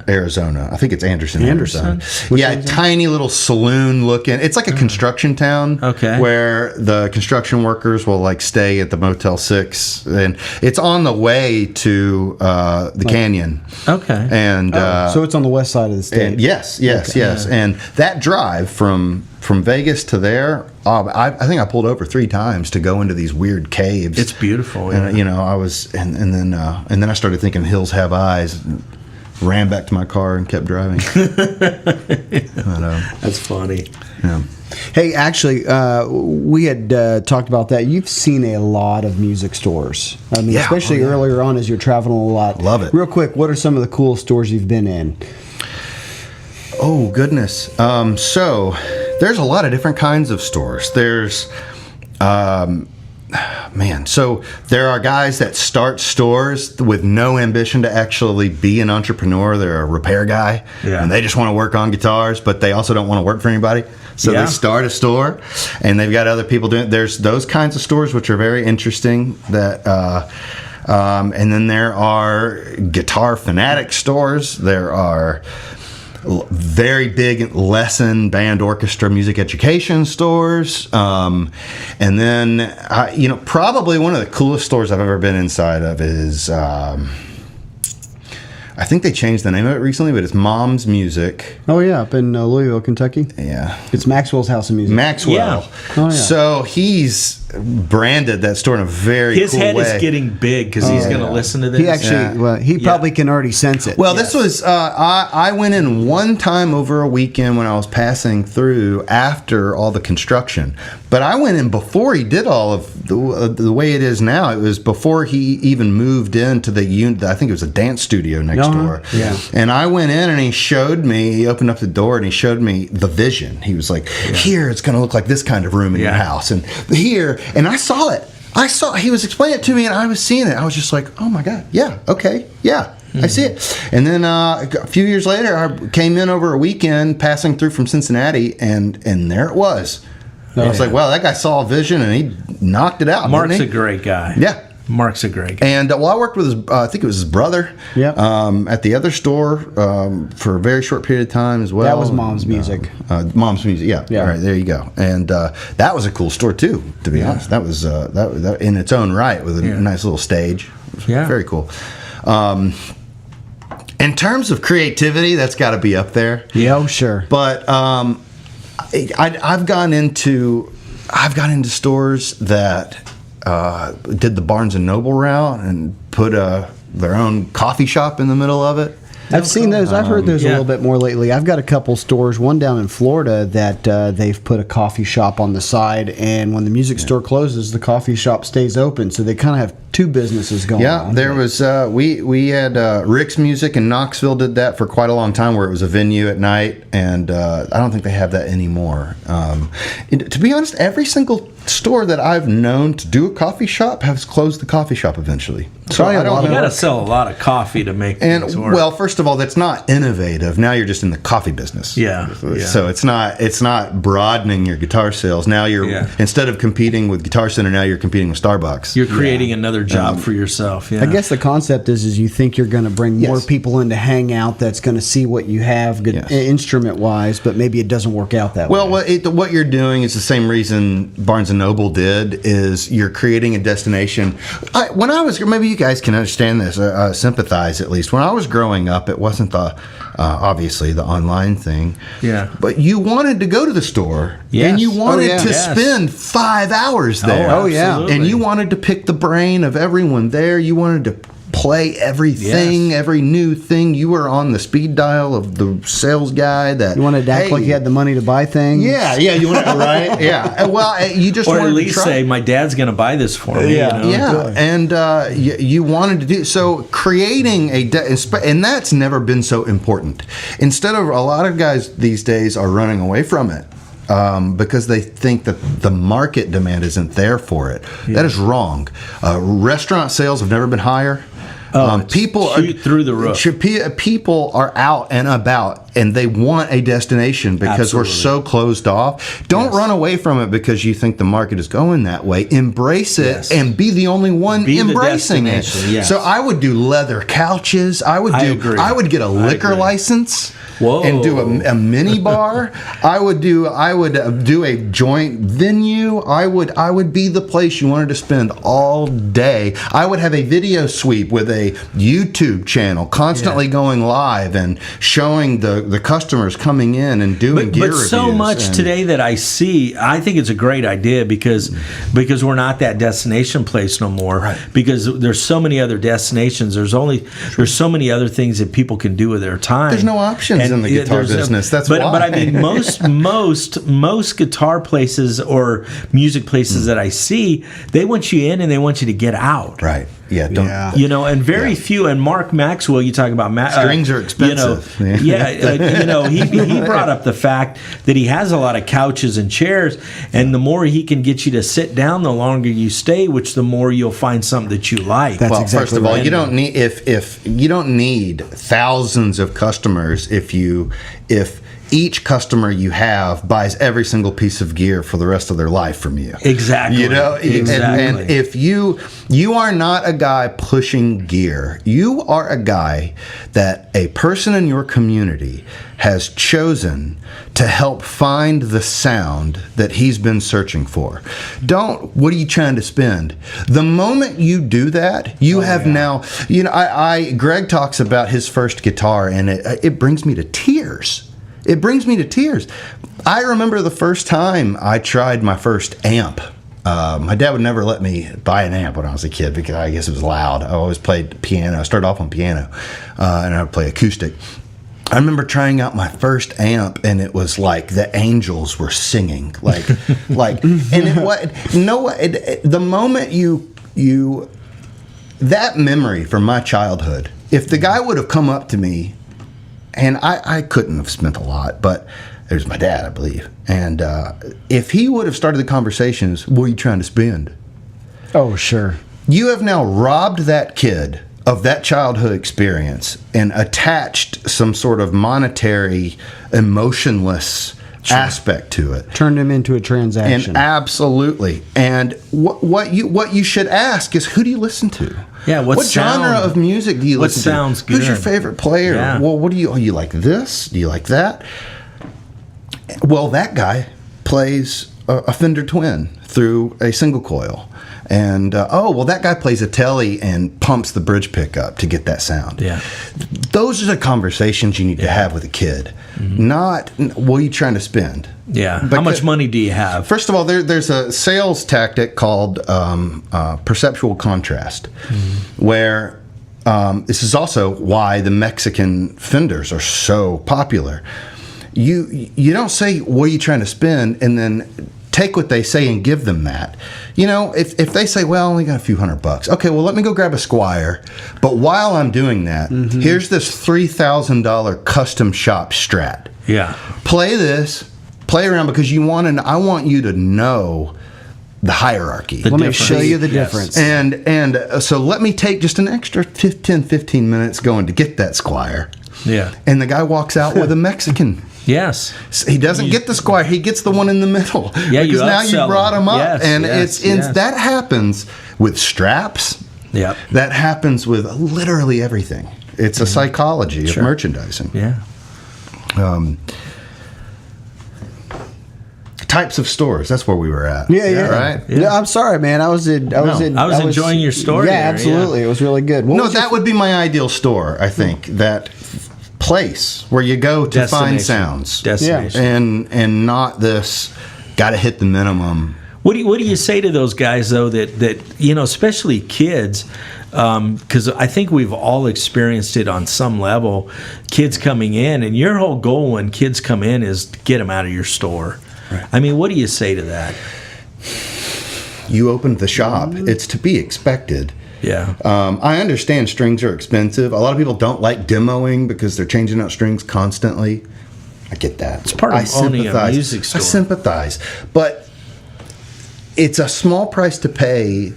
Arizona. I think it's Anderson, Arizona. Yeah, tiny little saloon looking. It's like a construction town. Okay. Where the construction workers will like stay at the Motel 6, and it's on the way to the canyon. Okay. And So it's on the west side of the state. and yes. And that drive from Vegas to there, I think I pulled over 3 times to go into these weird caves. It's beautiful. Yeah. And I was, and then I started thinking hills have eyes. Ran back to my car and kept driving. That's funny. Yeah. Hey, actually, we had talked about that. You've seen a lot of music stores. I mean, especially earlier on as you're traveling a lot. Love it. Real quick, what are some of the cool stores you've been in? Oh, goodness. So there's a lot of different kinds of stores. There's, so there are guys that start stores with no ambition to actually be an entrepreneur. They're a repair guy, and they just want to work on guitars, but they also don't want to work for anybody. So they start a store, and they've got other people doing it. There's those kinds of stores, which are very interesting. And then there are guitar fanatic stores. There are very big lesson, band, orchestra, music education stores. And then, probably one of the coolest stores I've ever been inside of is, I think they changed the name of it recently, but it's Momm's Music. Oh, yeah, up in Louisville, Kentucky. Yeah. It's Maxwell's House of Music. Maxwell. Yeah. Oh, yeah. So he's branded that store in a very His cool head way. is getting big because he's going to listen to this. He actually, he probably can already sense it. Well, this was, I went in one time over a weekend when I was passing through after all the construction. But I went in before he did all of the way it is now. It was before he even moved into the unit. I think it was a dance studio next door. Yeah. And I went in and he opened up the door and he showed me the vision. He was like, here, it's going to look like this kind of room in your house. And here, and I saw it. He was explaining it to me and I was seeing it. I was just like, oh my God. Yeah. Okay. Yeah. I see it. And then a few years later, I came in over a weekend passing through from Cincinnati and there it was. I was like, well, that guy saw a vision and he knocked it out. Mark's didn't a he? great guy. Yeah. Mark's a great guy. And I worked with his, I think it was his brother, at the other store for a very short period of time as well. That was Momm's Music. Momm's Music, yeah. All right, there you go. And that was a cool store too, to be honest. That was that in its own right with a nice little stage. Yeah, very cool. In terms of creativity, that's got to be up there. Yeah, oh, sure. But I've gone into stores that did the Barnes and Noble route and put their own coffee shop in the middle of it. I've seen those. I've heard those a little bit more lately. I've got a couple stores, one down in Florida that they've put a coffee shop on the side, and when the music store closes, the coffee shop stays open. So they kind of have two businesses going on. Yeah, there was we had Rick's Music in Knoxville did that for quite a long time, where it was a venue at night, and I don't think they have that anymore. To be honest, every single store that I've known to do a coffee shop has closed the coffie shop eventually. So I don't You know. got to sell a lot of coffee to make And things work. well, first of all, that's not innovative. Now you're just in the coffee business. Yeah. So it's not broadening your guitar sales. Now you're instead of competing with Guitar Center, now you're competing with Starbucks. You're creating another job for yourself. Yeah. I guess the concept is you think you're going to bring more people in to hang out that's going to see what you have good instrument-wise, but maybe it doesn't work out that way. Well, what you're doing is the same reason Barnes & Noble did, is you're creating a destination. When I was, maybe you guys can understand this, sympathize at least. When I was growing up, it wasn't obviously the online thing. Yeah. But you wanted to go to the store. Yes. And you wanted to Yes. spend 5 hours there. Oh, yeah. Absolutely. And you wanted to pick the brain of everyone there. You wanted to play everything, every new thing. You were on the speed dial of the sales guy that you wanted to act like you had the money to buy things. Yeah, you wanted to, right? Yeah. Well, you just or wanted at least to try. say, my dad's going to buy this for me. Yeah. You know? Yeah, and you wanted to do so. Creating and that's never been so important. Instead of a lot of guys these days are running away from it. Because they think that the market demand isn't there for it. Yeah. That is wrong. Restaurant sales have never been higher. People through the roof. People are out and about and they want a destination because we're so closed off. Don't run away from it because you think the market is going that way. Embrace it and be the only one embracing it. Yes. So I would do leather couches. I would get a liquor license. And do a mini bar. I would do a joint venue. I would be the place you wanted to spend all day. I would have a video sweep with a YouTube channel constantly going live and showing the customers coming in and doing gear reviews. But so much today that I see, I think it's a great idea because we're not that destination place no more. Right. Because there's so many other destinations. There's so many other things that people can do with their time. There's no options in the guitar business. That's why. But I mean, most guitar places or music places that I see, they want you in and they want you to get out. Right. Yeah. You know, and very few. And Mark Maxwell, you talk about strings are expensive. He brought up the fact that he has a lot of couches and chairs, and the more he can get you to sit down, the longer you stay, which the more you'll find something that you like. That's exactly first of all, right. you don't need if you don't need thousands of customers if each customer you have buys every single piece of gear for the rest of their life from you. Exactly. You know, exactly. And if you are not a guy pushing gear, you are a guy that a person in your community has chosen to help find the sound that he's been searching for. What are you trying to spend? The moment you do that, you have now, Greg talks about his first guitar, and it brings me to tears. It brings me to tears. I remember the first time I tried my first amp. My dad would never let me buy an amp when I was a kid because I guess it was loud. I always played piano. I started off on piano, and I would play acoustic. I remember trying out my first amp, and it was like the angels were singing, the moment that memory from my childhood. If the guy would have come up to me. And I couldn't have spent a lot, but it was my dad, I believe. And if he would have started the conversations, what are you trying to spend? Oh, sure. You have now robbed that kid of that childhood experience and attached some sort of monetary, emotionless aspect to it. Turned him into a transaction. And absolutely. And what you should ask is, who do you listen to? Yeah, what genre of music do you listen to? What sounds good? Who's your favorite player? Yeah. Well, you like this? Do you like that? Well, that guy plays a Fender Twin through a single coil. And, that guy plays a telly and pumps the bridge pickup to get that sound. Yeah. Those are the conversations you need to have with a kid. Mm-hmm. Not, what are you trying to spend? Yeah. How much money do you have? First of all, there's a sales tactic called Perceptual Contrast, where this is also why the Mexican Fenders are so popular. You don't say, what are you trying to spend, and then take what they say and give them that. If they say, well, I only got a few $100. Okay, well, let me go grab a Squire. But while I'm doing that, here's this $3,000 custom shop Strat. Yeah. Play around because I want you to know the hierarchy. Let me show you the difference. And so let me take just an extra 15 minutes going to get that Squire. Yeah. And the guy walks out with a Mexican. Yes. He doesn't get the Squire. He gets the one in the middle. Yeah, because now you brought him up. Yes, and yes. That happens with straps. Yep. That happens with literally everything. It's a psychology of merchandising. Yeah. Types of stores. That's where we were at. Yeah. Right? Yeah. I'm sorry, man. I was enjoying your story. Yeah, there, absolutely. It was really good. That would be my ideal store, I think. That place where you go to find sounds. Destination. And not this got to hit the minimum. What do you say to those guys though that especially kids, because I think we've all experienced it on some level, kids coming in, and your whole goal when kids come in is to get them out of your store. Right. I mean, what do you say to that? You opened the shop. It's to be expected. Yeah. I understand strings are expensive. A lot of people don't like demoing because they're changing out strings constantly. I get that. It's part of owning a music store. I sympathize. But it's a small price to pay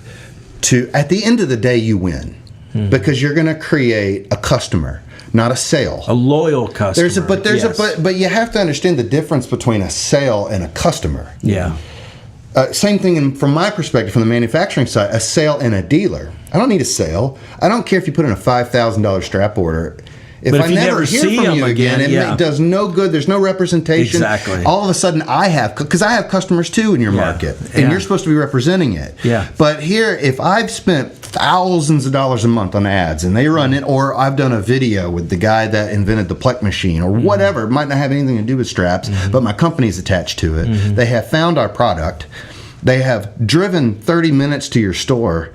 at the end of the day, you win. Because you're going to create a customer. not a sale. A loyal customer. But you have to understand the difference between a sale and a customer. Yeah. Same thing from my perspective, from the manufacturing side, a sale and a dealer. I don't need a sale. I don't care if you put in a $5,000 strap order. If I never hear from you again, it does no good. There's no representation. Exactly. All of a sudden, because I have customers too in your market, and you're supposed to be representing it. Yeah. But here, if I've spent thousands of dollars a month on ads, and they run it, or I've done a video with the guy that invented the Plek machine, or whatever, it might not have anything to do with straps, but my company's attached to it. They have found our product. They have driven 30 minutes to your store,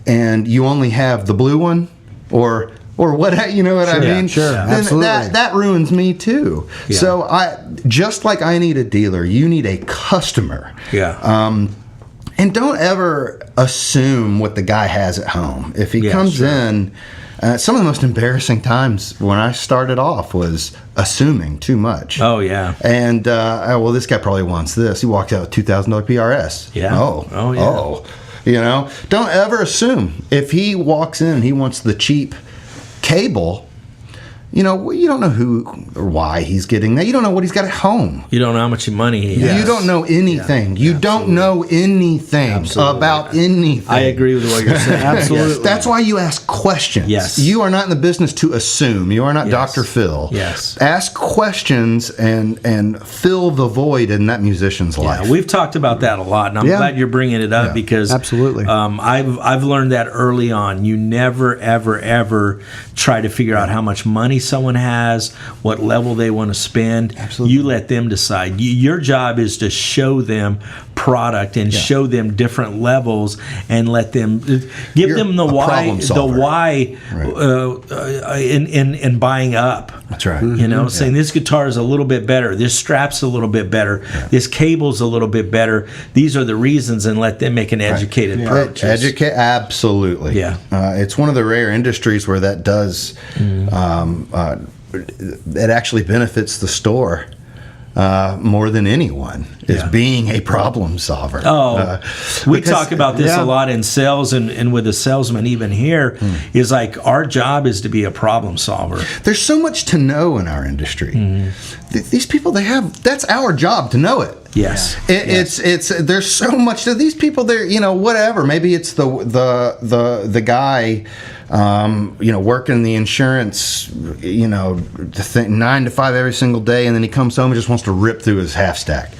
and you only have the blue one, or what, you know what I mean? Sure, absolutely. That ruins me too. Yeah. So just like I need a dealer, you need a customer. Yeah. And don't ever assume what the guy has at home. If he comes in, some of the most embarrassing times when I started off was assuming too much. Oh, yeah. And, well, this guy probably wants this. He walked out with $2,000 PRS. Yeah. Oh, yeah. Oh. You know, don't ever assume. If he walks in and he wants the cheap cable, you know, you don't know who or why he's getting that. You don't know what he's got at home. You don't know how much money he has. You don't know anything. You don't know anything about anything. I agree with what you're saying. Absolutely. Yes. That's why you ask questions. Yes. You are not in the business to assume. You are not Dr. Phil. Yes. Ask questions and fill the void in that musician's life. We've talked about that a lot, and I'm glad you're bringing it up because absolutely. I've learned that early on. You never, ever, ever try to figure out how much money someone has, what level they want to spend. Absolutely. You let them decide. Your job is to show them product and show them different levels and let them give them the why in buying up. That's right. You know, saying this guitar is a little bit better, this strap's a little bit better, this cable's a little bit better. These are the reasons, and let them make an educated purchase. Absolutely. Yeah. It's one of the rare industries where that does. It actually benefits the store more than anyone, is being a problem solver. We talk about this a lot in sales and with the salesman even here, is like our job is to be a problem solver. There's so much to know in our industry. These people, that's our job to know it. Yes. It's there's so much to these people. They're, you know, whatever. Maybe it's the guy, you know, working the insurance, you know, 9 to 5 every single day, and then he comes home and just wants to rip through his half stack,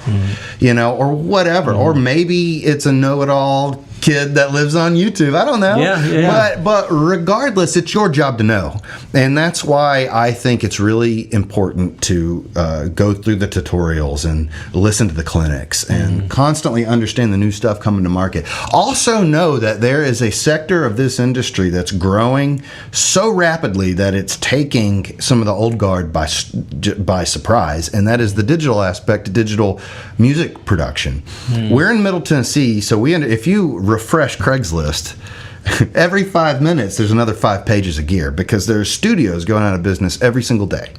you know, or whatever. Or maybe it's a know-it-all kid that lives on YouTube. I don't know. But regardless, it's your job to know. And that's why I think it's really important to go through the tutorials and listen to the clinics and constantly understand the new stuff coming to market. Also know that there is a sector of this industry that's growing so rapidly that it's taking some of the old guard by surprise, and that is the digital aspect of digital music production. We're in Middle Tennessee, so if you refresh Craigslist, every 5 minutes there's another 5 pages of gear, because there's studios going out of business every single day.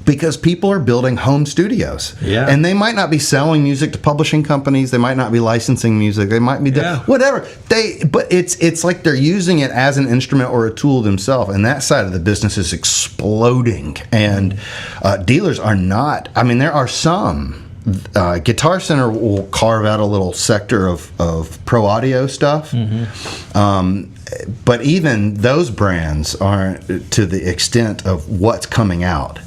Because people are building home studios, and they might not be selling music to publishing companies, they might not be licensing music, they might be whatever, but it's like they're using it as an instrument or a tool themselves, and that side of the business is exploding. And dealers are not, I mean, there are some Guitar Center will carve out a little sector of pro audio stuff, but even those brands aren't to the extent of what's coming out.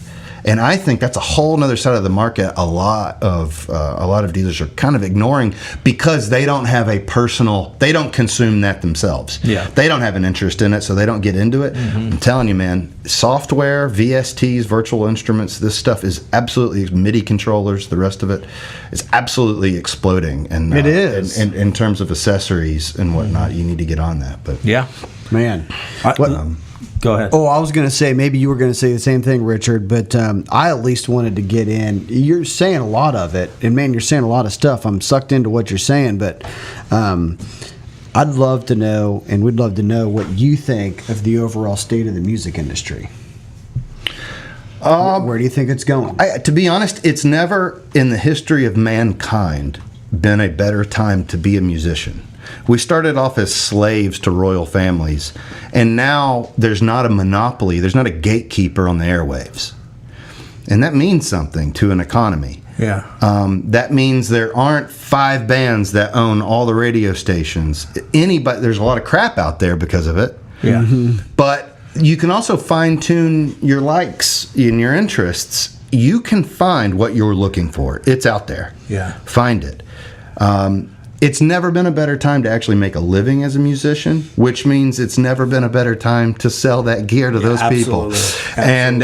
And I think that's a whole other side of the market. A lot of dealers are kind of ignoring, because they don't have they don't consume that themselves. They don't have an interest in it, so they don't get into it. I'm telling you, man, software, VSTs, virtual instruments, this stuff is absolutely, MIDI controllers, the rest of it is absolutely exploding. And it is. In terms of accessories and whatnot, you need to get on that. But man, go ahead. Oh, I was going to say, maybe you were going to say the same thing, Richard, but I at least wanted to get in. You're saying a lot of it, and man, you're saying a lot of stuff. I'm sucked into what you're saying, but I'd love to know, and we'd love to know, what you think of the overall state of the music industry. Where do you think it's going? To be honest, it's never in the history of mankind been a better time to be a musician. We started off as slaves to royal families, and now there's not a monopoly, there's not a gatekeeper on the airwaves. And that means something to an economy. Yeah. That means there aren't 5 bands that own all the radio stations. There's a lot of crap out there because of it. Yeah. But you can also fine-tune your likes and your interests. You can find what you're looking for. It's out there. Yeah. Find it. It's never been a better time to actually make a living as a musician, which means it's never been a better time to sell that gear to those people. And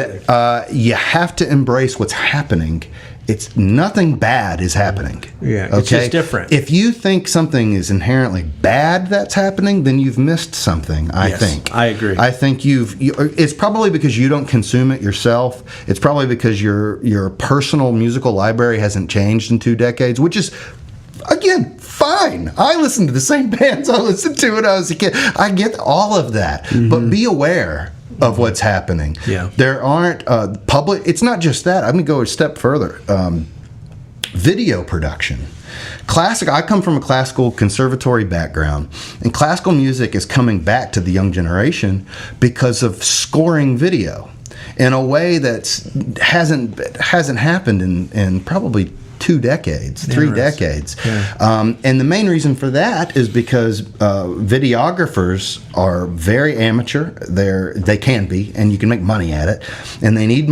you have to embrace what's happening. It's nothing bad is happening. Yeah, okay? it's just different. If you think something is inherently bad that's happening, then you've missed something, I think. I agree. I think it's probably because you don't consume it yourself. It's probably because your personal musical library hasn't changed in 2 decades, which is, again, fine. I listen to the same bands I listened to when I was a kid. I get all of that. But be aware of what's happening. Yeah. There aren't public. It's not just that. I'm going to go a step further. Video production. I come from a classical conservatory background, and classical music is coming back to the young generation because of scoring video in a way that hasn't happened in probably 2 decades, 3 decades. Yeah. And the main reason for that is because videographers are very amateur. They can be, and you can make money at it. And they need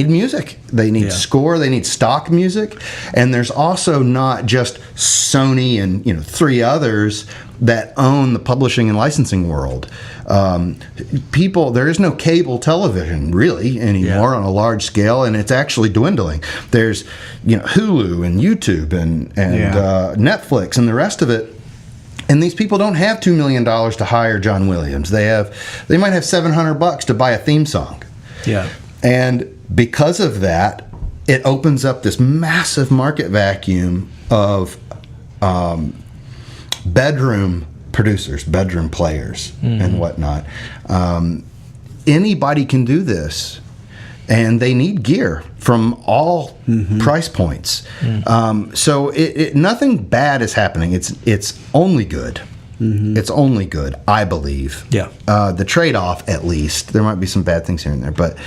music. They need score. They need stock music. And there's also not just Sony and 3 others that own the publishing and licensing world. There is no cable television really anymore on a large scale, and it's actually dwindling. There's Hulu and YouTube and Netflix and the rest of it. And these people don't have $2 million to hire John Williams. They might have $700 to buy a theme song. Yeah. And because of that, it opens up this massive market vacuum of bedroom producers, bedroom players, and whatnot. Anybody can do this, and they need gear from all price points. So nothing bad is happening. It's only good. It's only good, I believe. Yeah. The trade-off, at least, there might be some bad things here and there, but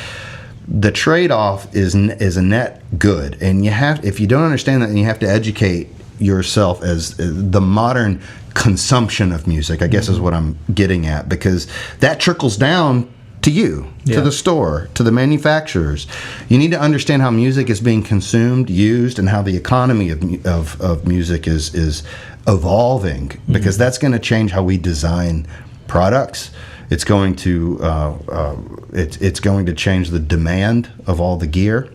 the trade-off is a net good. And if you don't understand that, then you have to educate yourself as the modern consumption of music, I guess is what I'm getting at, because that trickles down to you, to the store, to the manufacturers. You need to understand how music is being consumed, used, and how the economy of music is evolving, because that's going to change how we design products. It's going to it's going to change the demand of all the gear.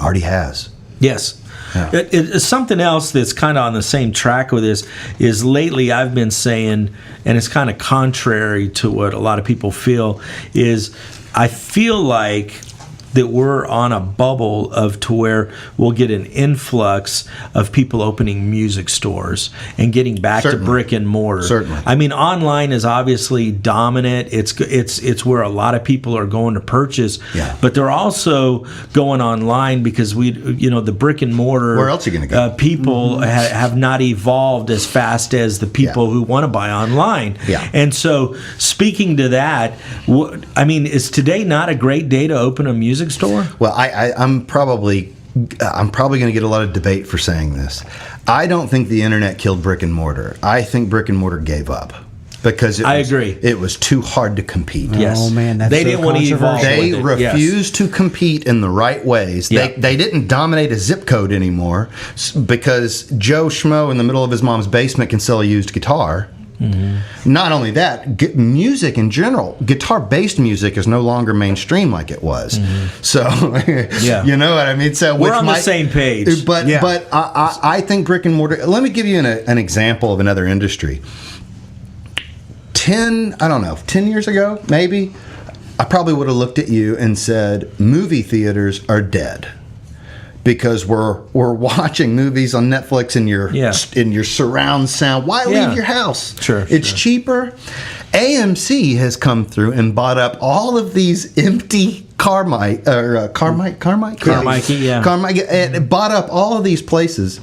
Already has. Yes. Yeah. It's something else that's kind of on the same track with this is lately I've been saying, and it's kind of contrary to what a lot of people feel, is I feel like that we're on a bubble to where we'll get an influx of people opening music stores and getting back to brick and mortar. Certainly. I mean, online is obviously dominant. It's where a lot of people are going to purchase. Yeah. But they're also going online because the brick and mortar. Where else are you going to go? People have not evolved as fast as the people who want to buy online. Yeah. And so, speaking to that, is today not a great day to open a music store? Well, I'm probably going to get a lot of debate for saying this. I don't think the internet killed brick and mortar. I think brick and mortar gave up because agree. It was too hard to compete. Yes. Oh man, that's they didn't want to evolve. They with it. refused to compete in the right ways. Yeah. They didn't dominate a zip code anymore because Joe Schmo in the middle of his mom's basement can sell a used guitar. Not only that, music in general, guitar-based music is no longer mainstream like it was. So, you know what I mean? So we're on the same page. But I think brick and mortar. Let me give you an example of another industry. 10 years ago, maybe, I probably would have looked at you and said, movie theaters are dead. Because we're watching movies on Netflix in your surround sound. Why leave your house? Sure, it's cheaper. AMC has come through and bought up all of these empty Carmike, and bought up all of these places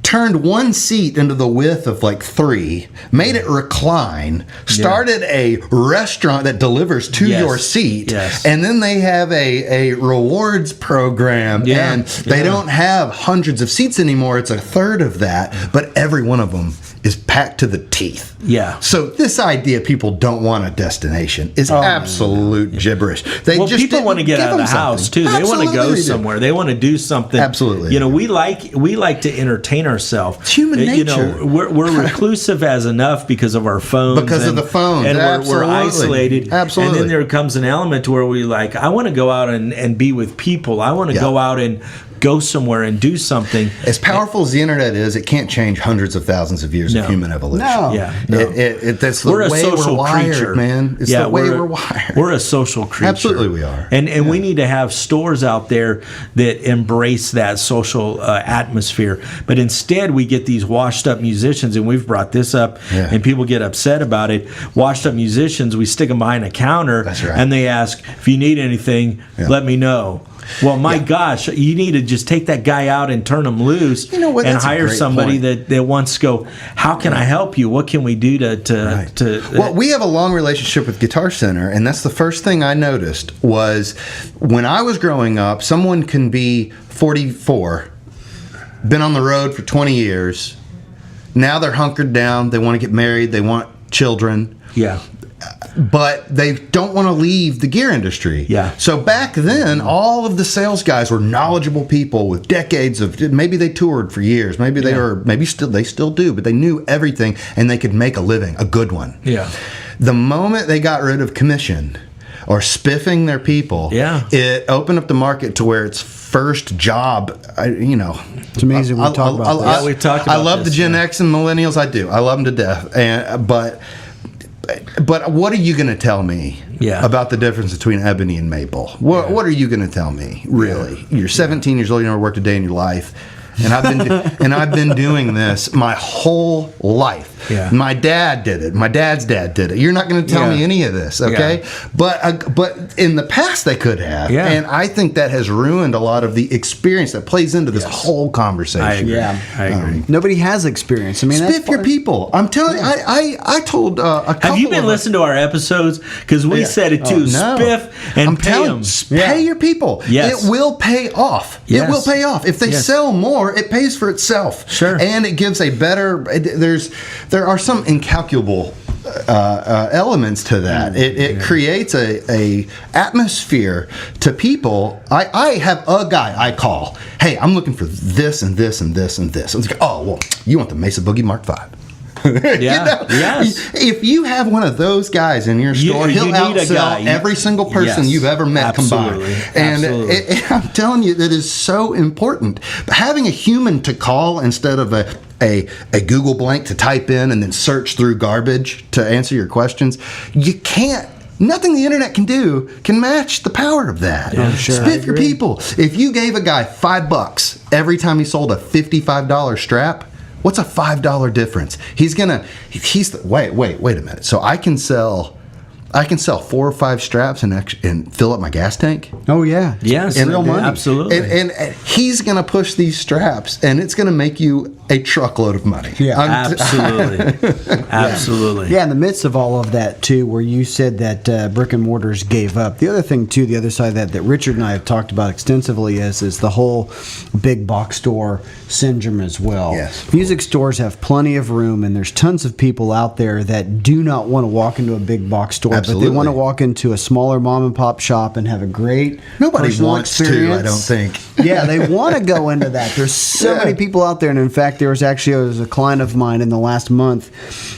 turned one seat into the width of like 3, made it recline, started a restaurant that delivers to your seat, and then they have a rewards program, and they don't have hundreds of seats anymore. It's a third of that, but every one of them is packed to the teeth. Yeah. So this idea people don't want a destination is absolute gibberish. People want to get out of the house too. They want to go somewhere. They want to do something. Absolutely. You know, we like to entertain ourselves. It's human nature. You know, we're reclusive as enough because of our phones. Because of the phones. And we're isolated. Absolutely. And then there comes an element where we like, I want to go out and be with people. I want to go out and go somewhere and do something. As powerful as the internet is, it can't change hundreds of thousands of years of human evolution. That's the way we're wired, man. It's the way we're wired. We're a social creature. Absolutely we are. And we need to have stores out there that embrace that social atmosphere. But instead, we get these washed up musicians, and we've brought this up, and people get upset about it. Washed up musicians, we stick them behind a counter, and they ask, if you need anything, let me know. Well, my gosh, you need to just take that guy out and turn him loose, and hire somebody that wants to go, how can I help you? What can we do to Well, we have a long relationship with Guitar Center, and that's the first thing I noticed was when I was growing up, someone can be 44, been on the road for 20 years, now they're hunkered down, they want to get married, they want children. Yeah. But they don't want to leave the gear industry. Yeah. So back then, all of the sales guys were knowledgeable people with decades of. Maybe they toured for years. Maybe they were. Maybe they still do. But they knew everything, and they could make a living, a good one. Yeah. The moment they got rid of commission or spiffing their people, it opened up the market to where it's first job. It's amazing we talk about this. We talked about I love the Gen X and millennials. I do. I love them to death. But what are you going to tell me about the difference between ebony and maple? What are you going to tell me, really? You're 17 years old, you never worked a day in your life. And I've been doing this my whole life. Yeah. My dad did it. My dad's dad did it. You're not going to tell me any of this, okay? Yeah. But in the past they could have. Yeah. And I think that has ruined a lot of the experience that plays into this whole conversation. I agree. I agree. Nobody has experience. I mean, spiff your people. I'm telling you. I told a couple. Have you been listening to our episodes? Because we said it too. Spiff and pay them. Pay your people. Yes. It will pay off. Yes. It will pay off. If they sell more, it pays for itself. Sure. And it gives a better. There are some incalculable elements to that. It creates a atmosphere to people. I have a guy I call. Hey, I'm looking for this and this and this and this. I'm like, oh well, you want the Mesa Boogie Mark V? Yes. If you have one of those guys in your store, he'll outsell every single person you've ever met combined. And I'm telling you, that is so important. But having a human to call instead of a Google blank to type in and then search through garbage to answer your questions, you can't. Nothing the internet can do can match the power of that. Yeah, sure. Spiff your people. If you gave a guy $5 every time he sold a $55 strap, what's a $5 difference? Wait a minute. So I can sell 4 or 5 straps and fill up my gas tank? Oh yeah. Yes. It's real money. Absolutely. And he's going to push these straps, and it's going to make you a truckload of money. Yeah. Absolutely. Absolutely. Yeah, in the midst of all of that too, where you said that brick and mortars gave up. The other thing too, the other side of that Richard and I have talked about extensively is the whole big box store syndrome as well. Yes. Music stores have plenty of room, and there's tons of people out there that do not want to walk into a big box store. Absolutely. But they want to walk into a smaller mom and pop shop and have a great personal wants experience. to, I don't think. Yeah, they want to go into that. There's so many people out there, and in fact, there was a client of mine in the last month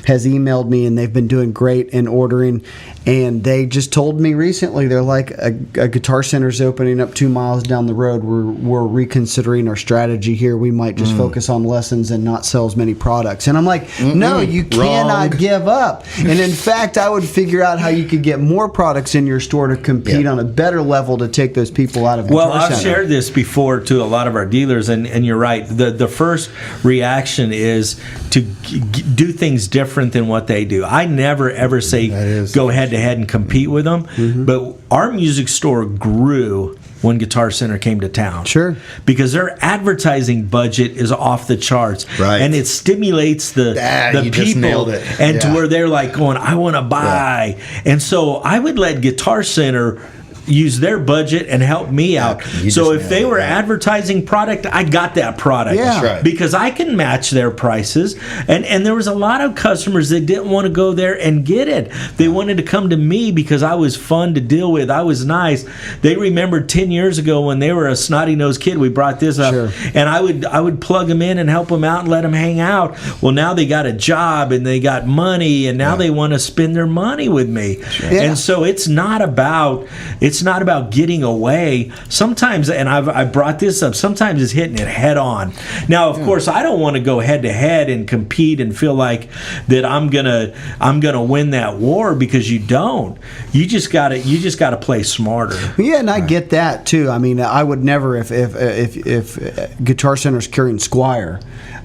has emailed me, and they've been doing great in ordering. And they just told me recently, they're like, a Guitar Center's opening up 2 miles down the road. We're reconsidering our strategy here. We might just focus on lessons and not sell as many products. And I'm like, no, you cannot give up. And in fact, I would figure out how you could get more products in your store to compete on a better level to take those people out of Guitar Center. I've shared this before to a lot of our dealers, and you're right. The first reaction is to do things different than what they do. I never ever say go head to to head and compete with them. But our music store grew when Guitar Center came to town. Sure. Because their advertising budget is off the charts. Right. And it stimulates the you just people. nailed it. And to where they're like going, I want to buy. And so I would let Guitar Center use their budget and help me out. So if they were advertising product, I got that product. Yeah. That's right. Because I can match their prices. And there was a lot of customers that didn't want to go there and get it. They wanted to come to me because I was fun to deal with. I was nice. They remembered 10 years ago when they were a snotty-nosed kid, we brought this up. Sure. And I would plug them in and help them out and let them hang out. Well, now they got a job and they got money, and now they want to spend their money with me. Sure. Yeah. And so it's not about getting away. Sometimes, and I brought this up, sometimes it's hitting it head on. Now, of course, I don't want to go head to head and compete and feel like that I'm gonna win that war, because you don't. You just gotta play smarter. Yeah, and I get that too. I mean, I would never, if Guitar Center's carrying Squire,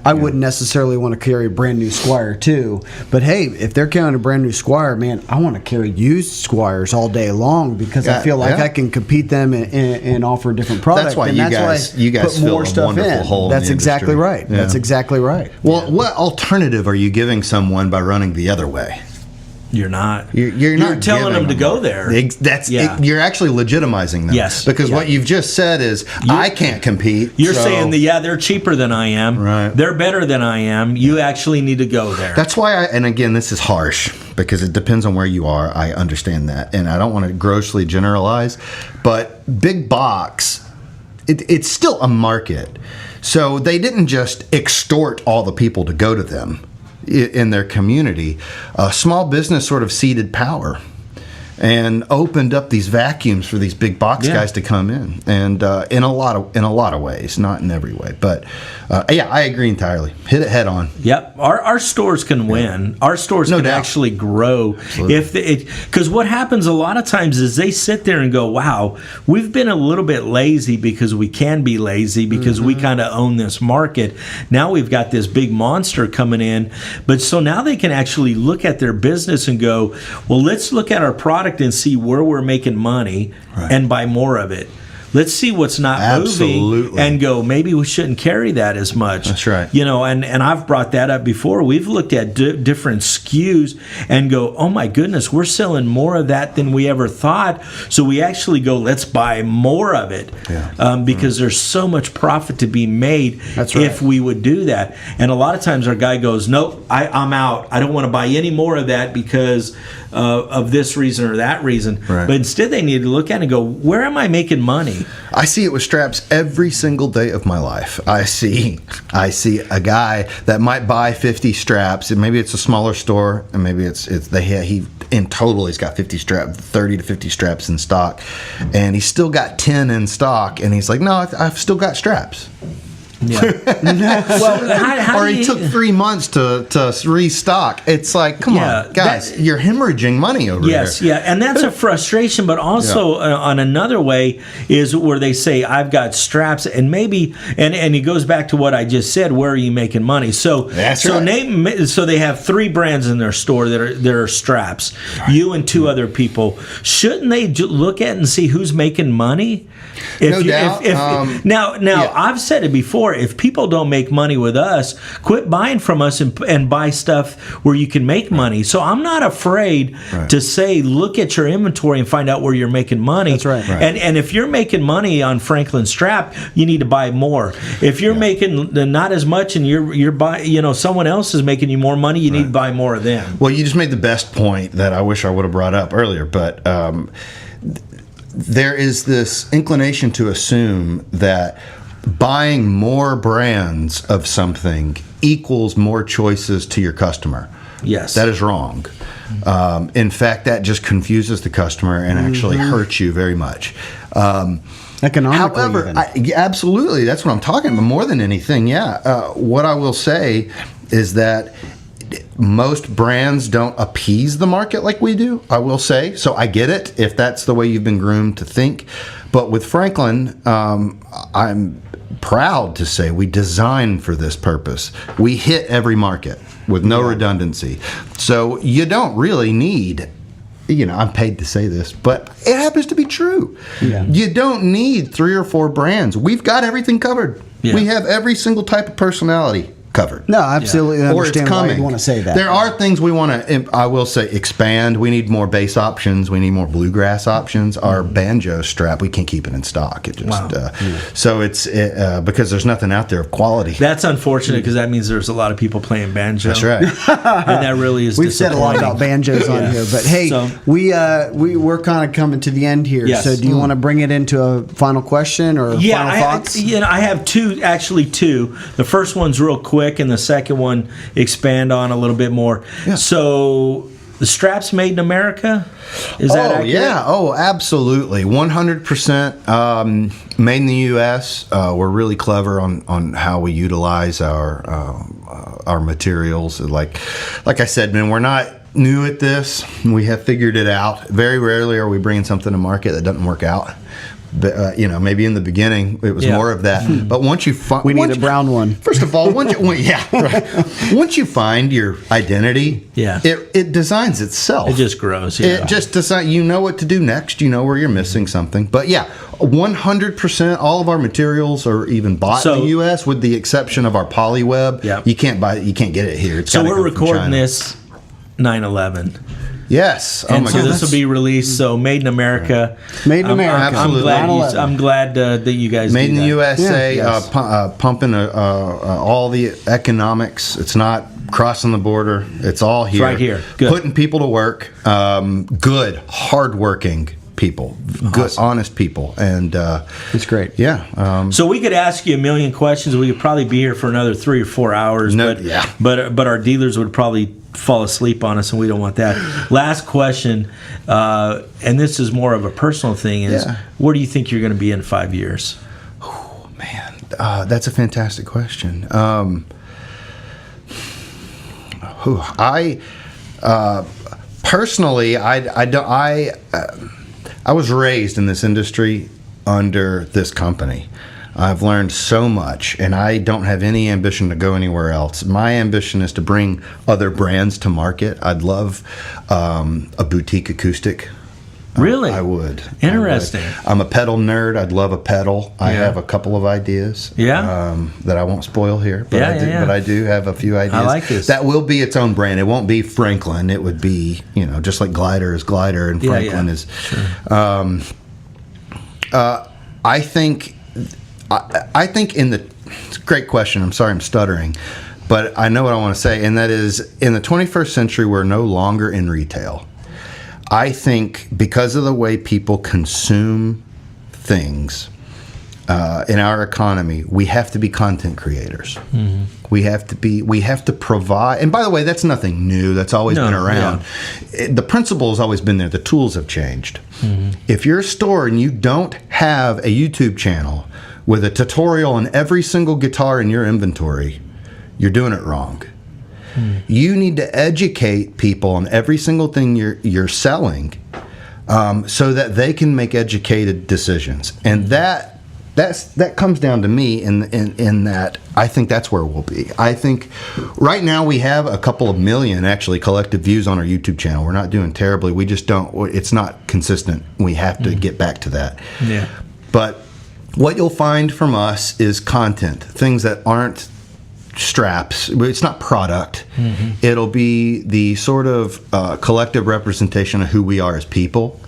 I wouldn't necessarily want to carry a brand new Squire too. But hey, if they're carrying a brand new Squire, man, I want to carry used Squires all day long, because I feel like I can compete them and offer a different product. That's why and you guys put more fill a stuff wonderful in. hole in That's the exactly industry. right. Yeah. That's exactly right. Well, what alternative are you giving someone by running the other way? You're not. You're not telling them to giving go there. You're actually legitimizing them. Yes. Because what you've just said is, I can't compete. You're so saying they're cheaper than I am. Right. They're better than I am. You actually need to go there. That's why and again, this is harsh, because it depends on where you are. I understand that. And I don't want to grossly generalize, but big box, it's still a market. So they didn't just extort all the people to go to them in their community. Small business sort of ceded power and opened up these vacuums for these big box guys to come in, and in a lot of ways, not in every way, but I agree entirely. Hit it head on. Yep, our stores can win. Our stores can actually grow. Absolutely. Because what happens a lot of times is they sit there and go, "Wow, we've been a little bit lazy," because we can be lazy because we kind of own this market. Now we've got this big monster coming in, but so now they can actually look at their business and go, "Well, let's look at our product and see where we're making money and buy more of it. Let's see what's not moving and go, maybe we shouldn't carry that as much." That's right. You know, and I've brought that up before. We've looked at different SKUs and go, oh my goodness, we're selling more of that than we ever thought. So we actually go, let's buy more of it, because there's so much profit to be made if we would do that. And a lot of times our guy goes, nope, I'm out. I don't want to buy any more of that because of this reason or that reason. Right. But instead they need to look at it and go, where am I making money? I see it with straps every single day of my life. I see a guy that might buy 50 straps, and maybe it's a smaller store, and maybe he in total he's got 30 to 50 straps in stock, and he's still got 10 in stock, and he's like, no, I've still got straps. Yeah. Well, or he took 3 months to restock. It's like, come on, guys, you're hemorrhaging money over here. Yes, and that's a frustration. But also on another way is where they say, I've got straps, and maybe, and it goes back to what I just said. Where are you making money? So so they have 3 brands in their store that are straps. You and 2 other people. Shouldn't they look at and see who's making money? No doubt. Now, I've said it before. If people don't make money with us, quit buying from us and buy stuff where you can make money. So I'm not afraid to say, look at your inventory and find out where you're making money. That's right. And if you're making money on Franklin Strap, you need to buy more. If you're making not as much and you're buying, someone else is making you more money, you need to buy more of them. Well, you just made the best point that I wish I would have brought up earlier, but there is this inclination to assume that buying more brands of something equals more choices to your customer. Yes. That is wrong. In fact, that just confuses the customer and actually hurts you very much. Economically, however, absolutely, that's what I'm talking about. More than anything, what I will say is that most brands don't appease the market like we do, I will say. So I get it if that's the way you've been groomed to think. But with Franklin, I'm proud to say we designed for this purpose. We hit every market with no redundancy. So you don't really need I'm paid to say this, but it happens to be true. Yeah. You don't need 3 or 4 brands. We've got everything covered. Yeah. We have every single type of personality covered. No, absolutely. I Or it's understand why coming. you want to say that. There are things we want to, I will say, expand. We need more bass options. We need more bluegrass options. Our banjo strap, we can't keep it in stock. It just so it's because there's nothing out there of quality. That's unfortunate because that means there's a lot of people playing banjo. That's right. And that really is We've said a lot about banjos on Yeah. here, but hey, So- we're kind of coming to the end here. Yes. So do you want to bring it into a final question or final thoughts? I have two. The first one's real quick, and the second one expand on a little bit more. Yeah. So the straps made in America. Is that accurate? Yeah. Oh, absolutely. 100% made in the U.S. We're really clever on how we utilize our materials. Like I said, man, we're not new at this. We have figured it out. Very rarely are we bringing something to market that doesn't work out. But, maybe in the beginning it was more of that. But once you find, We need a brown one. First of all, once you find your identity, it designs itself. It just grows. It just decides. You know what to do next. You know where you're missing something. But 100%. All of our materials are even bought in the U.S. with the exception of our polyweb. Yeah. You can't buy it. You can't get it here. It's So gotta we're go from recording China. this 9/11. Yes. And so this will be released. So made in America. Made in America. Absolutely. I'm glad that you guys Made do in the that. USA, Yeah. Yes. pumping all the economics. It's not crossing the border. It's all here. right here. Good. Putting people to work. Good, hardworking people. Good, honest people. And It's great. yeah. So we could ask you a million questions. We could probably be here for another 3 or 4 hours. No, but, yeah. but our dealers would probably fall asleep on us, and we don't want that. Last question, and this is more of a personal thing, is where do you think you're going to be in 5 years? Oh, man, that's a fantastic question. I personally, I was raised in this industry under this company. I've learned so much, and I don't have any ambition to go anywhere else. My ambition is to bring other brands to market. I'd love a boutique acoustic. Really? I would. Interesting. I would. I'm a pedal nerd. I'd love a pedal. I have a couple of ideas. Yeah. That I won't spoil here. But But I do have a few ideas. I like this. That will be its own brand. It won't be Franklin. It would be, just like Glider is Glider and Franklin is. Sure. I think it's a great question. I'm sorry I'm stuttering, but I know what I want to say, and that is in the 21st century, we're no longer in retail. I think because of the way people consume things in our economy, we have to be content creators. Mm-hmm. We have to provide, and by the way, that's nothing new. That's always been around. Yeah. The principle has always been there. The tools have changed. Mm-hmm. If you're a store and you don't have a YouTube channel with a tutorial on every single guitar in your inventory, you're doing it wrong. You need to educate people on every single thing you're selling, so that they can make educated decisions. And that comes down to me in that I think that's where we'll be. I think right now we have a couple of million actually collective views on our YouTube channel. We're not doing terribly. We just don't. It's not consistent. We have to get back to that. Yeah. But what you'll find from us is content, things that aren't straps. It's not product. Mm-hmm. It'll be the sort of collective representation of who we are as people,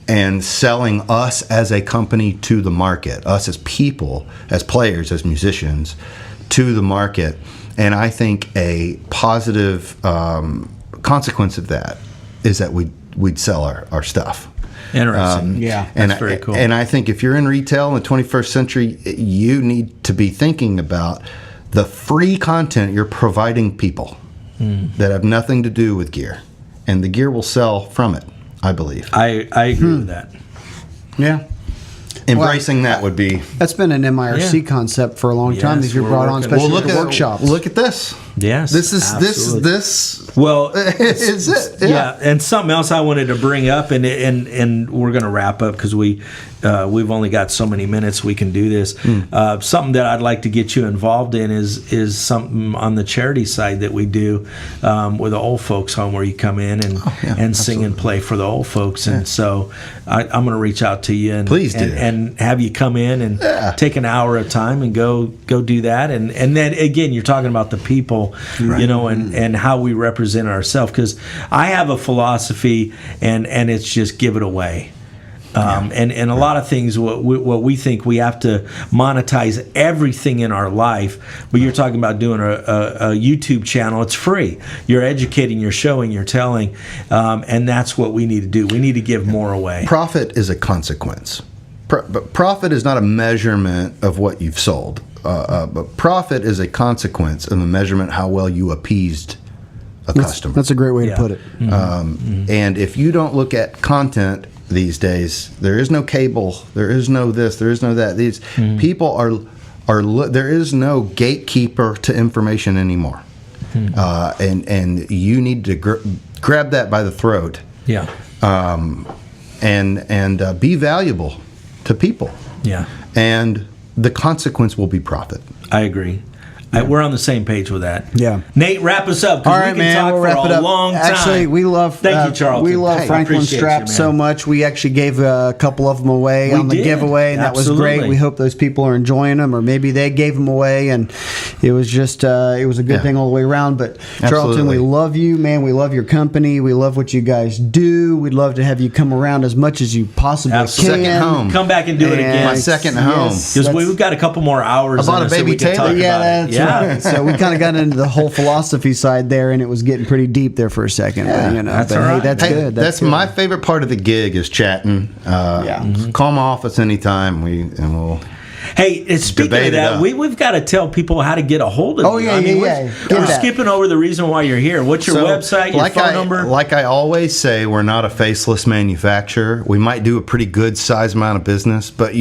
and selling us as a company to the market, us as people, as players, as musicians, to the market. And I think a positive consequence of that is that we'd sell our stuff. Interesting. And that's very cool. And I think if you're in retail in the 21st century, you need to be thinking about the free content you're providing people that have nothing to do with gear. And the gear will sell from it, I believe. I agree with that. Yeah. Embracing that would be... That's been an MIRC concept for a long time. Yes, These were we're brought on, working- especially Well, at the workshops. Look at this. Yes. This. Well, is it? Yeah. And something else I wanted to bring up, and we're going to wrap up because we've only got so many minutes we can do this. Something that I'd like to get you involved in is something on the charity side that we do with the old folks home, where you come in and sing and play for the old folks. And so I'm going to reach out to you and please do and have you come in and take an hour of time and go do that. And then again, you're talking about the people, you know, and how we represent ourselves, because I have a philosophy, and it's just give it away. And a lot of things, what we think we have to monetize everything in our life, but you're talking about doing a YouTube channel. It's free. You're educating, you're showing, you're telling, and that's what we need to do. We need to give more away. Profit is a consequence. But profit is not a measurement of what you've sold. But profit is a consequence of a measurement how well you appeased a customer. That's a great way to put it. And if you don't look at content these days, there is no cable, there is no this, there is no that. These people there is no gatekeeper to information anymore. And you need to grab that by the throat. Yeah. And be valuable to people. Yeah. And the consequence will be profit. I agree. We're on the same page with that. Yeah. Nate, wrap us up. All right, we can talk we'll for wrap it a up. long time. Actually, we love. Thank you, Charlton. We love Hey, Franklin appreciate straps you, so man. much. We actually gave a couple of them away on the did. giveaway, and that was Absolutely. great. We hope those people are enjoying them, or maybe they gave them away, and it was just it was a good thing all the way around. But Charlton, we love you, man. We love your company. We love what you guys do. We'd love to have you come around as much as you possibly Absolutely. can. Second home. Come back and do it again. My second home. Because we've got a couple more hours. I bought in a us, so baby we can Taylor. talk Yeah, about it. that's right. So we kind of got into the whole philosophy side there, and it was getting pretty deep there for a second. But, you know, that's but all hey, right. that's good. That's good. my favorite part of the gig is chatting. Call my office anytime. We'll. Hey, speaking of Debate it that, up. we've got to tell people how to get a hold of Oh, you. yeah, we're Get that. skipping over the reason why you're here. What's your website, your phone number? Like I always say, we're not a faceless manufacturer. We might do a pretty good size amount of business, but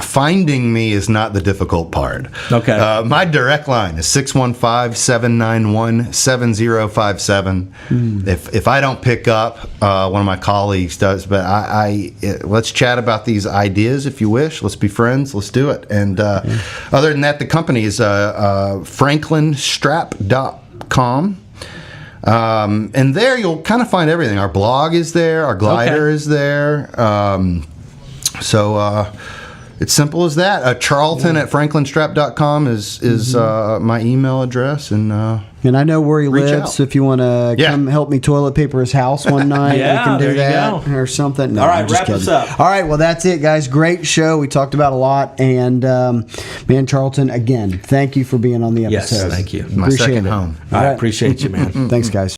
finding me is not the difficult part. Okay. My direct line is 615-791-7057. If I don't pick up, one of my colleagues does. But let's chat about these ideas if you wish. Let's be friends. Let's do it. And other than that, the company is franklinstrap.com. And there you'll kind of find everything. Our blog is there. Our glider is there. It's simple as that. Charlton at franklinstrap.com is my email address. And I know where he lives. out. So if you want to come help me toilet paper his house one night, we can do that or something. No, All right, I'm just wrap us kidding. up. All right, well, that's it, guys. Great show. We talked about a lot. And, man, Charlton, again, thank you for being on the episode. Yes, thank you. my Appreciate second it. home. I appreciate you, man. Thanks, guys.